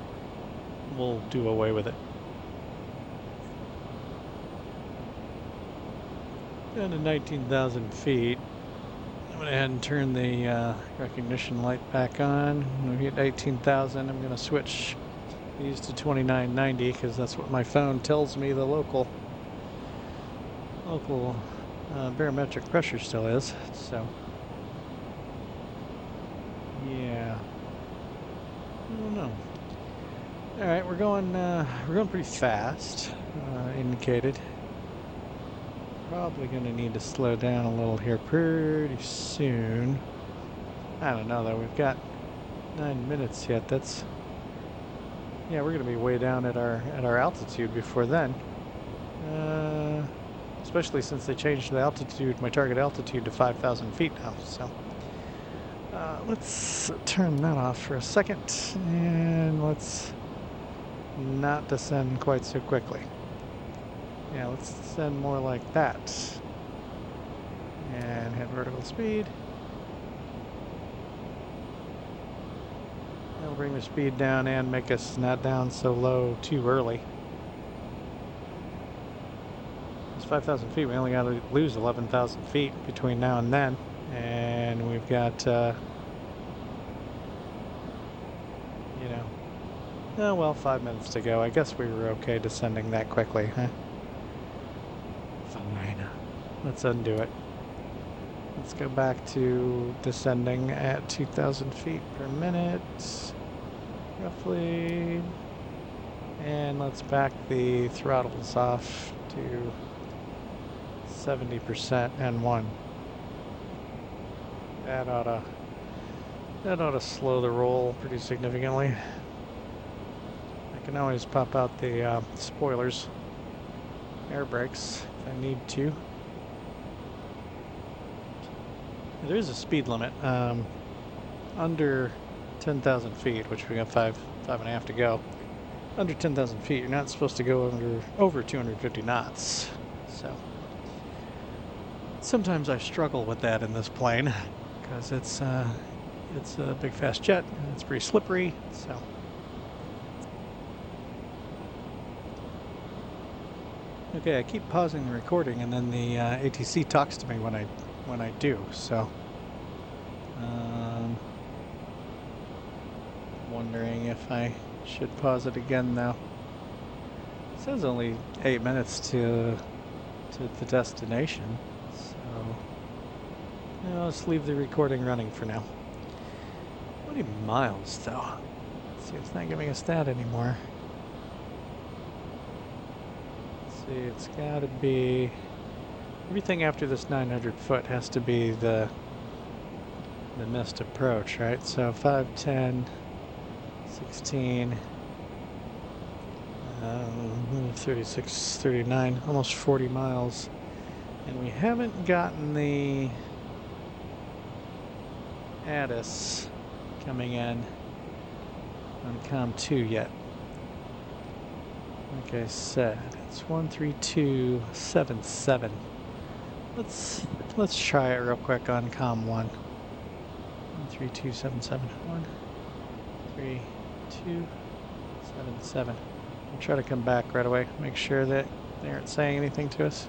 Speaker 1: do away with it. Down to 19,000 feet. I'm going to ahead and turn the recognition light back on. When we hit 18,000, I'm going to switch these to 2990 because that's what my phone tells me the local barometric pressure still is. So yeah, I don't know. All right, we're going pretty fast. Indicated. Probably going to need to slow down a little here pretty soon. I don't know though. We've got 9 minutes yet. That's, yeah, we're going to be way down at our altitude before then. Especially since they changed the altitude, my target altitude, to 5,000 feet now. So let's turn that off for a second, and let's not descend quite so quickly. Yeah, let's descend more like that. And hit vertical speed. That'll bring the speed down and make us not down so low too early. It's 5,000 feet. We only got to lose 11,000 feet between now and then. And we've got, you know, oh well, 5 minutes to go. I guess we were okay descending that quickly, huh? Fine. Let's undo it. Let's go back to descending at 2,000 feet per minute, roughly. And let's back the throttles off to 70% N1. That ought to slow the roll pretty significantly. I can always pop out the spoilers, air brakes, if I need to. There is a speed limit under 10,000 feet, which we got five and a half to go. Under 10,000 feet, you're not supposed to go over 250 knots. So sometimes I struggle with that in this plane because it's a big fast jet and it's pretty slippery. So okay, I keep pausing the recording and then the ATC talks to me when I do. So wondering if I should pause it again now. It says only 8 minutes to the destination, so let's leave the recording running for now. 20 miles though. Let's see, it's not giving us that anymore. Let's see, it's gotta be everything after this 900 foot has to be the missed approach, right? So 5, 10, 16, 36, 39, almost 40 miles. And we haven't gotten the ADIS coming in on COM 2 yet. Like I said, it's 13277. Let's try it real quick on COM 1. 13277. 13277. I'll try to come back right away. Make sure that they aren't saying anything to us.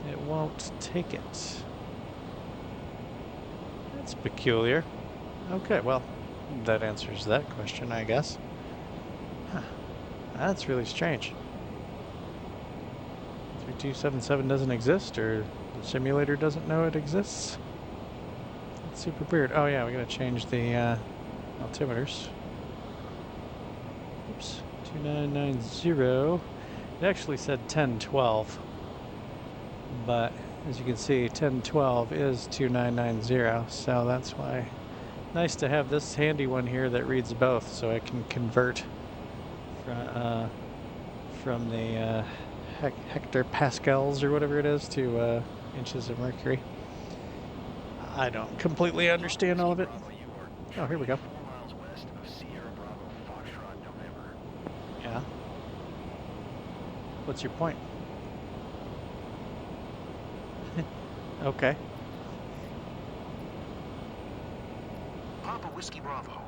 Speaker 1: It won't take it. That's peculiar. Okay, well, that answers that question, I guess. Huh. That's really strange. 3277 doesn't exist, or the simulator doesn't know it exists. It's super weird. Oh yeah, we gotta change the altimeters. Oops, 2990. It actually said 1012, but as you can see, 1012 is 2990, so that's why. Nice to have this handy one here that reads both, so I can convert from the hectopascals or whatever it is to inches of mercury. I don't completely understand all of it. Oh, here we go.
Speaker 3: 4 miles west of Sierra Bravo Foxtrot, November.
Speaker 1: Yeah. What's your point? Okay.
Speaker 2: Papa Whiskey Bravo.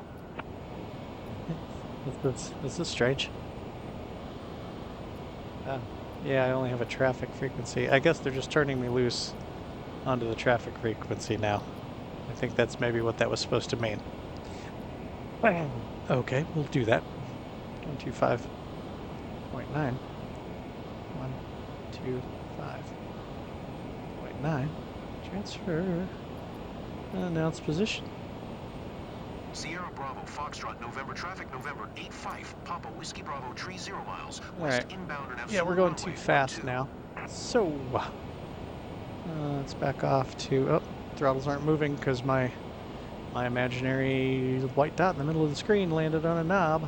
Speaker 1: This is strange. Yeah, I only have a traffic frequency. I guess they're just turning me loose onto the traffic frequency now. I think that's maybe what that was supposed to mean. Okay, we'll do that. 125.9. 125.9. Transfer. Announce position.
Speaker 2: Sierra Bravo Foxtrot November traffic November 85 Papa Whiskey Bravo tree 0 miles west inbound and
Speaker 1: yeah, we're going too fast now. So let's back off to throttles aren't moving because my imaginary white dot in the middle of the screen landed on a knob.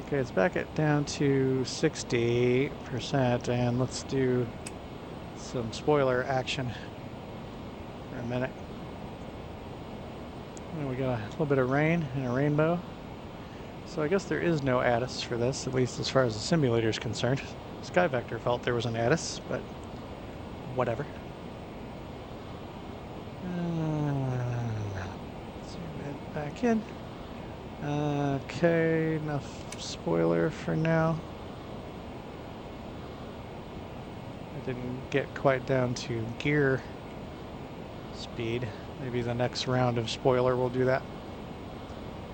Speaker 1: Okay, let's back it down to 60%, and let's do some spoiler action for a minute. And we got a little bit of rain and a rainbow. So I guess there is no ADIS for this, at least as far as the simulator is concerned. SkyVector felt there was an ADIS, but whatever. Zoom it back in. Okay, enough spoiler for now. I didn't get quite down to gear speed. Maybe the next round of spoiler will do that.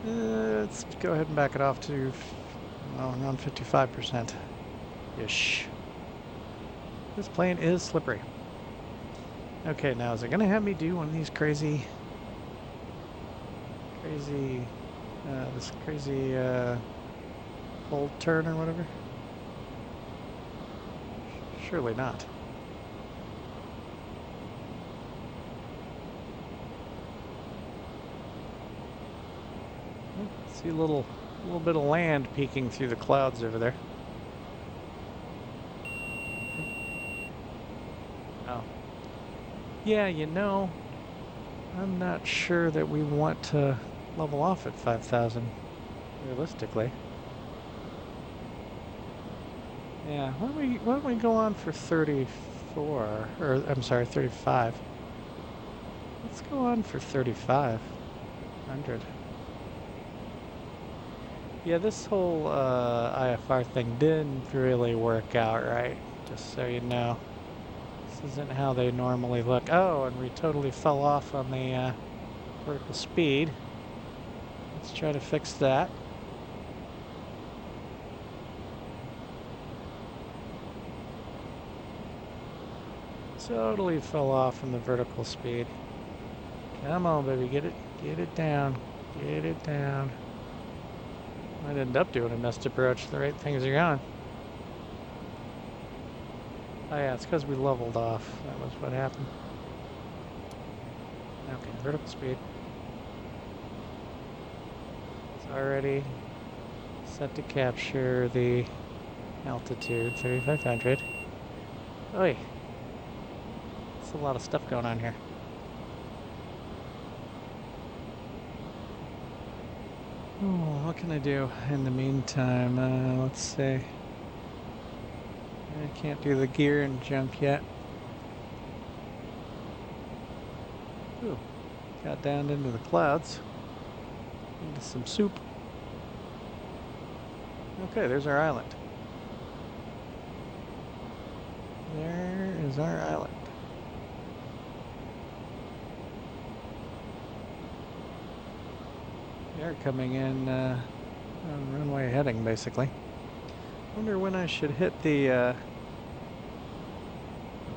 Speaker 1: Let's go ahead and back it off to around 55%-ish. This plane is slippery. Okay, now is it gonna have me do one of these crazy, this crazy hold turn or whatever? Surely not. See a little bit of land peeking through the clouds over there. Oh. Yeah, you know, I'm not sure that we want to level off at 5,000, realistically. Yeah, why don't we go on for 34, or I'm sorry, 35. Let's go on for 3,500. Yeah, this whole IFR thing didn't really work out right, just so you know. This isn't how they normally look. Oh, and we totally fell off on the vertical speed. Let's try to fix that. Totally fell off on the vertical speed. Come on, baby, get it down, get it down. Might end up doing a missed approach. The right things are going. Oh yeah, it's because we leveled off. That was what happened. Okay, vertical speed. It's already set to capture the altitude, 3,500. Oi! There's a lot of stuff going on here. Oh, what can I do in the meantime? Let's see. I can't do the gear and jump yet. Ooh, got down into the clouds. Into some soup. Okay, there's our island. There is our island. They're coming in on runway heading, basically. Wonder when I should hit the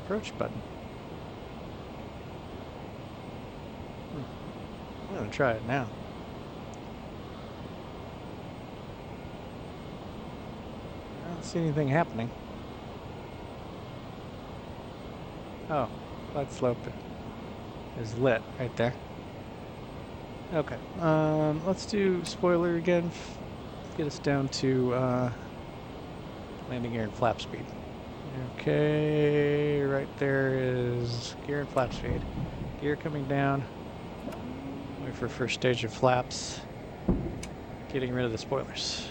Speaker 1: approach button. I'm gonna try it now. I don't see anything happening. Oh, glide slope is lit right there. Okay, let's do spoiler again. Get us down to landing gear and flap speed. Okay, right there is gear and flap speed. Gear coming down. Wait for first stage of flaps. Getting rid of the spoilers.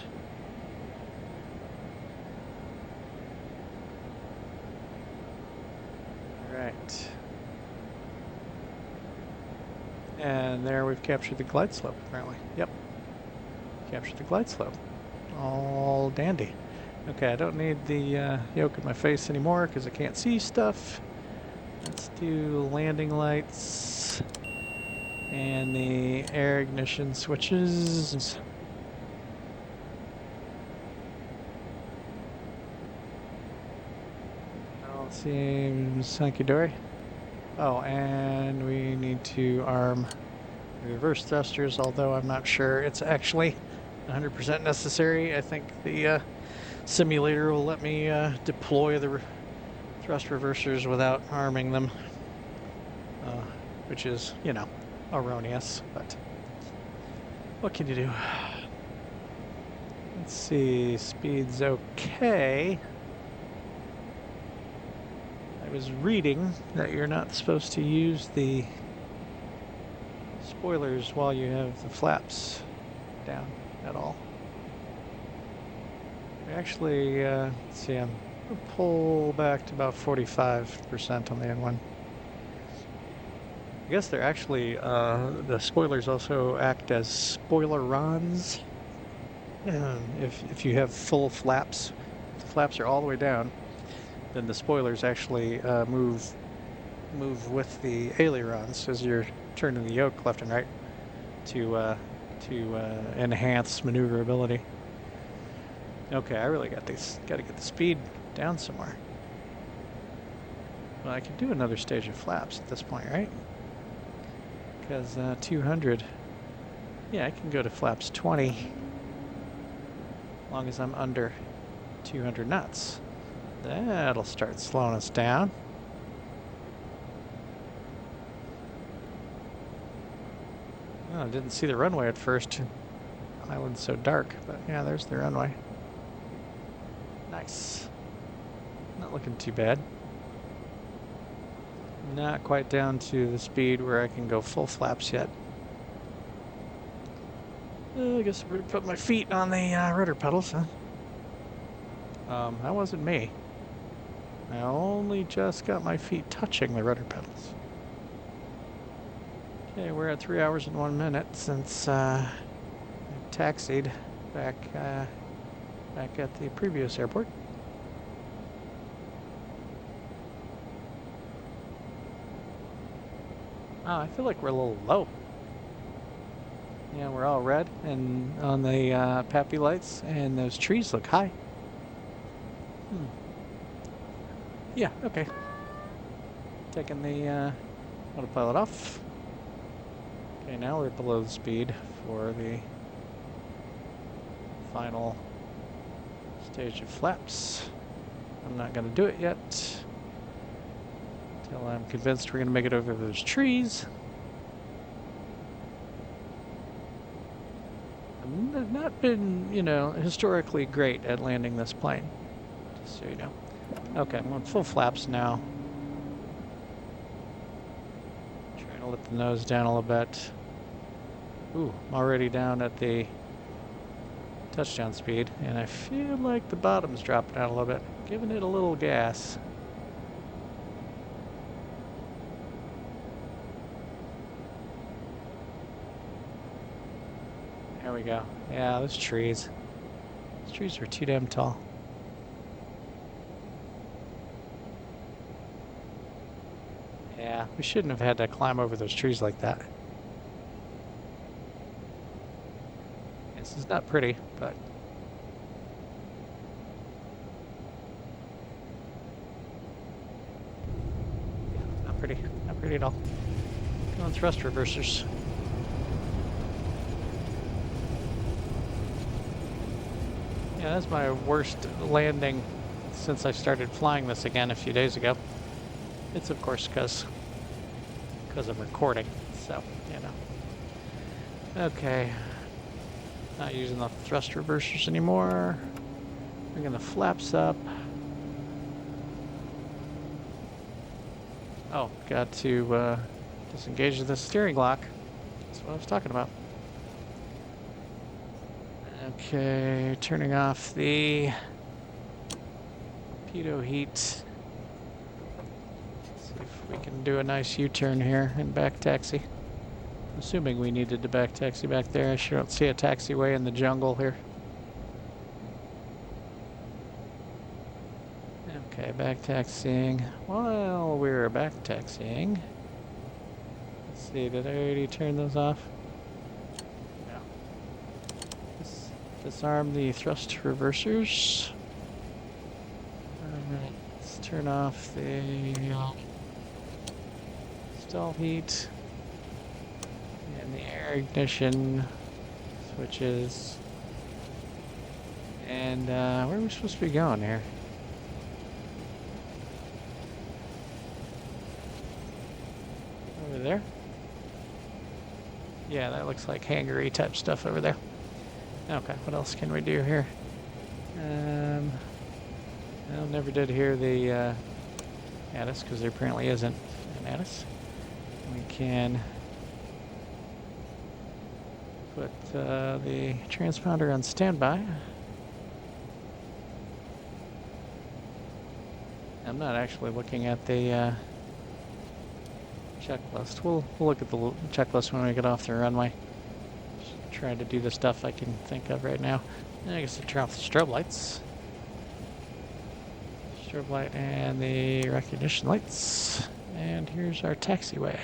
Speaker 1: Alright. And there we've captured the glide slope, apparently. Yep. Captured the glide slope. All dandy. Okay, I don't need the yoke in my face anymore because I can't see stuff. Let's do landing lights and the air ignition switches. All seems hunky-dory. Oh, and we need to arm reverse thrusters, although I'm not sure it's actually 100% necessary. I think the simulator will let me deploy the thrust reversers without arming them, which is, you know, erroneous, but what can you do? Let's see, speed's okay. I was reading that you're not supposed to use the spoilers while you have the flaps down at all. Actually, let's see, I'm going to pull back to about 45% on the N1. I guess they're actually, the spoilers also act as spoilerons. If you have full flaps, if the flaps are all the way down, then the spoilers actually move with the ailerons as you're turning the yoke left and right to enhance maneuverability. Okay, I really got to get the speed down somewhere. Well, I can do another stage of flaps at this point, right? Because 200. Yeah, I can go to flaps 20. As long as I'm under 200 knots. That'll start slowing us down. Oh, I didn't see the runway at first. The island's so dark, but yeah, there's the runway. Nice. Not looking too bad. Not quite down to the speed where I can go full flaps yet. I guess I'm gonna put my feet on the rudder pedals, huh? That wasn't me. I only just got my feet touching the rudder pedals. Okay, we're at 3 hours and 1 minute since I taxied back at the previous airport. Oh, I feel like we're a little low. Yeah, we're all red and on the PAPI lights, and those trees look high. Yeah, okay. Taking the autopilot off. Okay, now we're below the speed for the final stage of flaps. I'm not going to do it yet until I'm convinced we're going to make it over those trees. I've not been, historically great at landing this plane, just so you know. Okay, I'm on full flaps now. Trying to let the nose down a little bit. Ooh, I'm already down at the touchdown speed, and I feel like the bottom's dropping out a little bit. Giving it a little gas. There we go. Yeah, those trees. Those trees are too damn tall. Yeah, we shouldn't have had to climb over those trees like that. This is not pretty, but... yeah, not pretty. Not pretty at all. Going thrust reversers. Yeah, that's my worst landing since I started flying this again a few days ago. It's of course because I'm recording, so, Okay. Not using the thrust reversers anymore. Bringing the flaps up. Oh, got to disengage the steering lock. That's what I was talking about. Okay, turning off the pitot heat. See if we can do a nice U-turn here and back taxi. Assuming we needed to back taxi back there. I sure don't see a taxiway in the jungle here. Okay, back taxiing. While we're back taxiing, let's see, did I already turn those off? No. Disarm the thrust reversers. Alright, let's turn off the stall heat and the air ignition switches. And where are we supposed to be going here? Over there? Yeah, that looks like hangar-y type stuff over there. Okay, what else can we do here? I never did hear the ATIS because there apparently isn't an ATIS. We can put the transponder on standby. I'm not actually looking at the checklist. We'll look at the checklist when we get off the runway. Just trying to do the stuff I can think of right now. And I guess I'll turn off the strobe lights. Strobe light and the recognition lights. And here's our taxiway.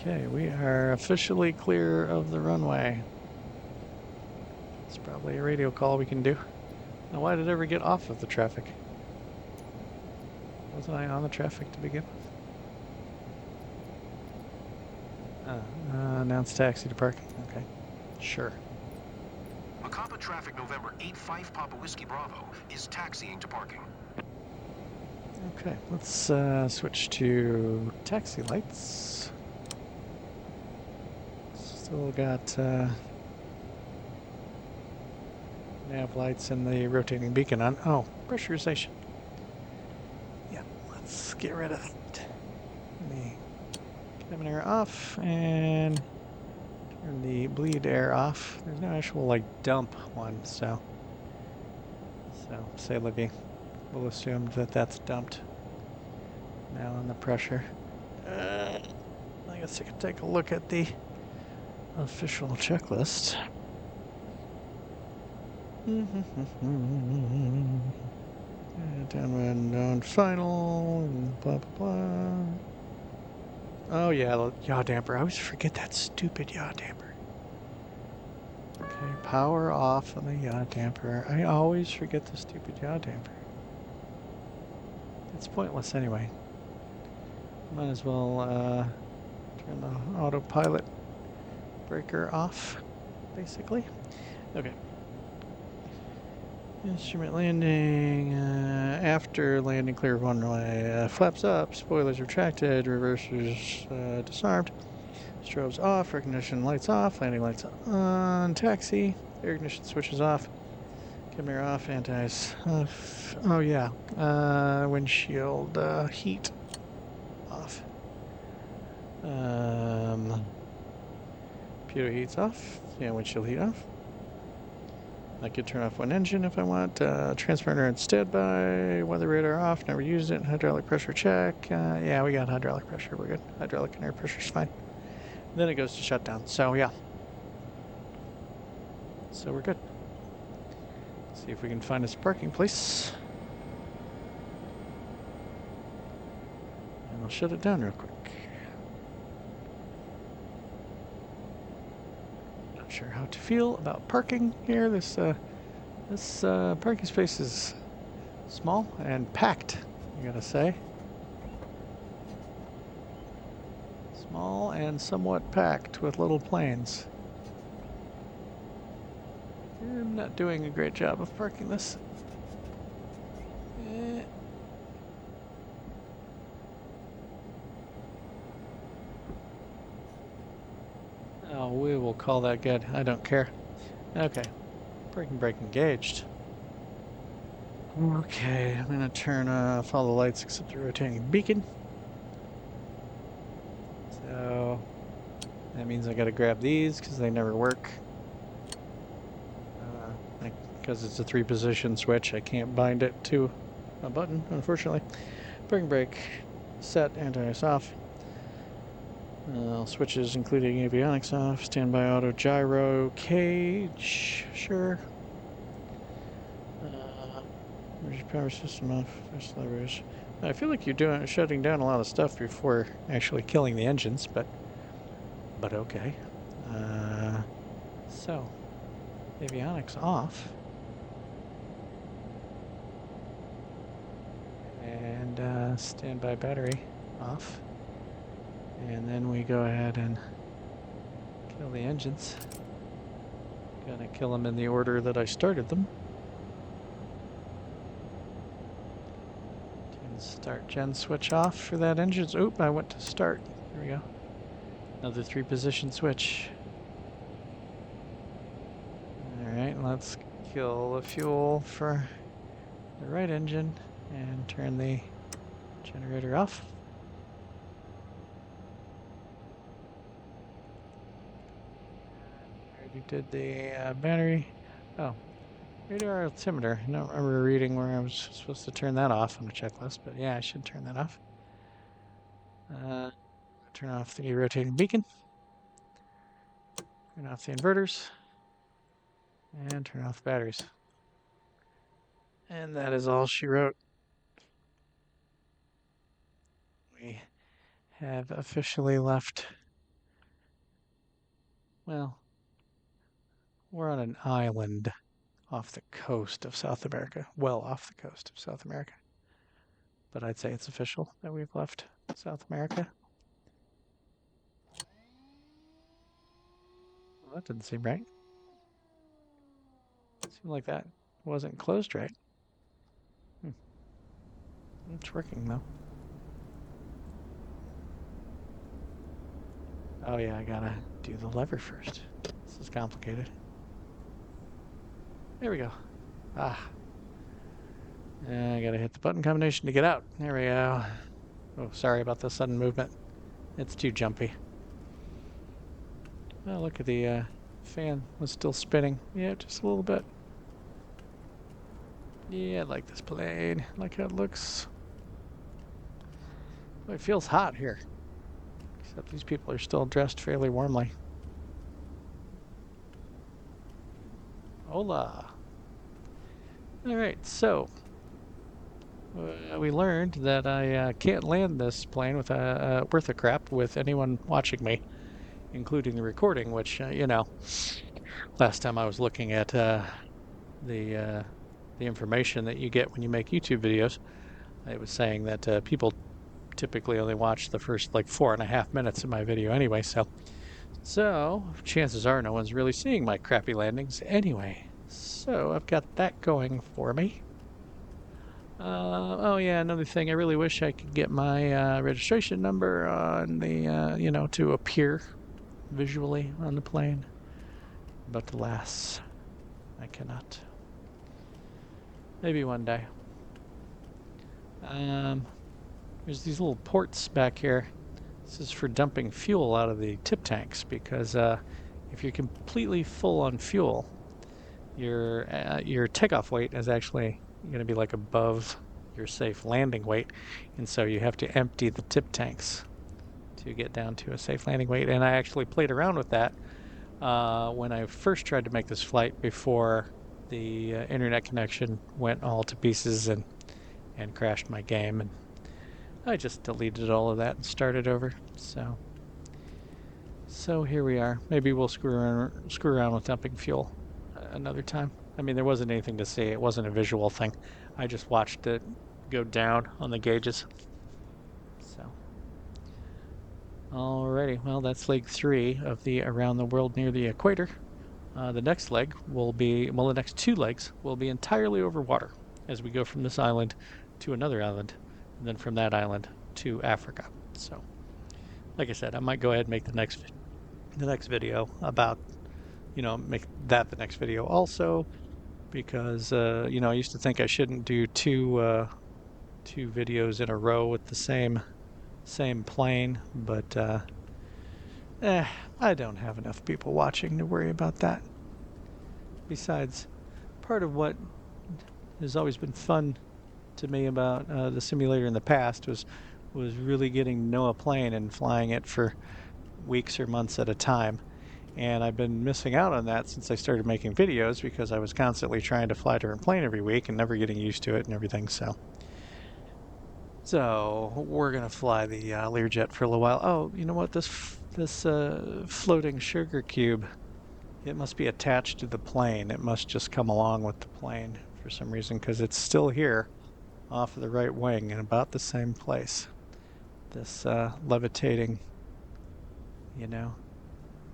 Speaker 1: Okay, we are officially clear of the runway. It's probably a radio call we can do. Now, why did it ever get off of the traffic? Wasn't I on the traffic to begin with? Announce taxi to parking. Okay, sure.
Speaker 2: Macapa traffic November 85 Papa Whiskey Bravo is taxiing to parking.
Speaker 1: Okay, let's switch to taxi lights. Still got nav lights and the rotating beacon on. Oh, pressurization. Yeah, let's get rid of it. The cabin air off and turn the bleed air off. There's no actual like dump one, so say Libby. We'll assume that that's dumped now on the pressure. I guess I could take a look at the official checklist. Downwind on final, and blah blah blah. Oh yeah, the yaw damper. I always forget that stupid yaw damper. Okay, power off on the yaw damper. I always forget the stupid yaw damper. It's pointless anyway. Might as well turn the autopilot breaker off, basically. Okay. Instrument landing, after landing clear of runway, flaps up, spoilers retracted, reversers disarmed, strobes off, recognition lights off, landing lights on, taxi, air ignition switches off, camera off, antis off. Oh yeah, windshield heat off. Computer heat's off, yeah, windshield heat off. I could turn off one engine if I want. Transponder on standby. Weather radar off. Never used it. Hydraulic pressure check. Yeah, we got hydraulic pressure. We're good. Hydraulic and air pressure's fine. Then it goes to shutdown. So yeah. So we're good. See if we can find us a parking place. And I'll shut it down real quick. Not sure how to feel about parking here. This parking space is small and packed, I gotta say. Small and somewhat packed with little planes. I'm not doing a great job of parking this. Oh, we will call that good. I don't care. Okay. Braking brake engaged. Okay, I'm gonna turn off all the lights except the rotating beacon. So that means I gotta grab these because they never work. Because it's a 3-position switch, I can't bind it to a button, unfortunately. Braking brake set, anti-ice off. Switches including avionics off, standby auto gyro cage, sure. Power system off, first levers. I feel like you're shutting down a lot of stuff before actually killing the engines, but okay. So, avionics off. And standby battery off. And then we go ahead and kill the engines. Gonna kill them in the order that I started them. Start gen switch off for that engine. Oop, I went to start. There we go. Another 3-position switch. Alright, let's kill the fuel for the right engine and turn the generator off. Already did the battery. Oh, radar altimeter. I don't remember reading where I was supposed to turn that off on the checklist, but yeah, I should turn that off. Turn off the rotating beacon. Turn off the inverters. And turn off the batteries. And that is all she wrote. We have officially left well, we're on an island off the coast of South America, well off the coast of South America. But I'd say it's official that we've left South America. Well, that didn't seem right. It seemed like that wasn't closed right. It's working though. Oh yeah, I gotta do the lever first. This is complicated. There we go. I gotta hit the button combination to get out. There we go. Oh, sorry about the sudden movement. It's too jumpy. Oh, look at the fan was still spinning. Yeah, just a little bit. Yeah, I like this plane. I like how it looks. Oh, it feels hot here. Except these people are still dressed fairly warmly. Hola. All right, so we learned that I can't land this plane with worth a crap with anyone watching me, including the recording, which, you know, last time I was looking at the information that you get when you make YouTube videos, it was saying that people typically only watch the first like 4.5 minutes of my video anyway, so chances are no one's really seeing my crappy landings anyway. So I've got that going for me. Oh yeah, another thing, I really wish I could get my registration number on the, you know, to appear visually on the plane. But alas, I cannot. Maybe one day. There's these little ports back here. This is for dumping fuel out of the tip tanks because if you're completely full on fuel, your takeoff weight is actually going to be like above your safe landing weight, and so you have to empty the tip tanks to get down to a safe landing weight. And I actually played around with that when I first tried to make this flight before the internet connection went all to pieces and crashed my game, and I just deleted all of that and started over. So here we are. Maybe we'll screw around with dumping fuel another time. I mean, there wasn't anything to see. It wasn't a visual thing. I just watched it go down on the gauges. So, alrighty. Well, that's leg 3 of the Around the World Near the Equator. The next leg will be, well, the next 2 legs will be entirely over water as we go from this island to another island, and then from that island to Africa. So, like I said, I might go ahead and make the next video about, you know, make that the next video also, because you know, I used to think I shouldn't do two videos in a row with the same plane, but I don't have enough people watching to worry about that. Besides, part of what has always been fun to me about the simulator in the past was really getting to know a plane and flying it for weeks or months at a time. And I've been missing out on that since I started making videos because I was constantly trying to fly a different plane every week and never getting used to it and everything. So we're gonna fly the Learjet for a little while. Oh, you know what? This floating sugar cube, it must be attached to the plane. It must just come along with the plane for some reason, because it's still here off of the right wing in about the same place. This levitating, you know,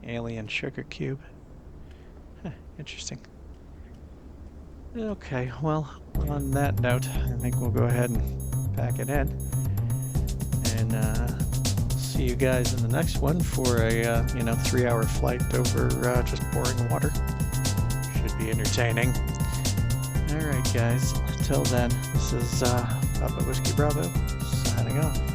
Speaker 1: alien sugar cube. Huh, interesting. Okay, well, on that note, I think we'll go ahead and pack it in. And see you guys in the next one for a, you know, 3-hour flight over just boring water. Should be entertaining. Alright guys, until then, this is Papa Whiskey Bravo, signing off.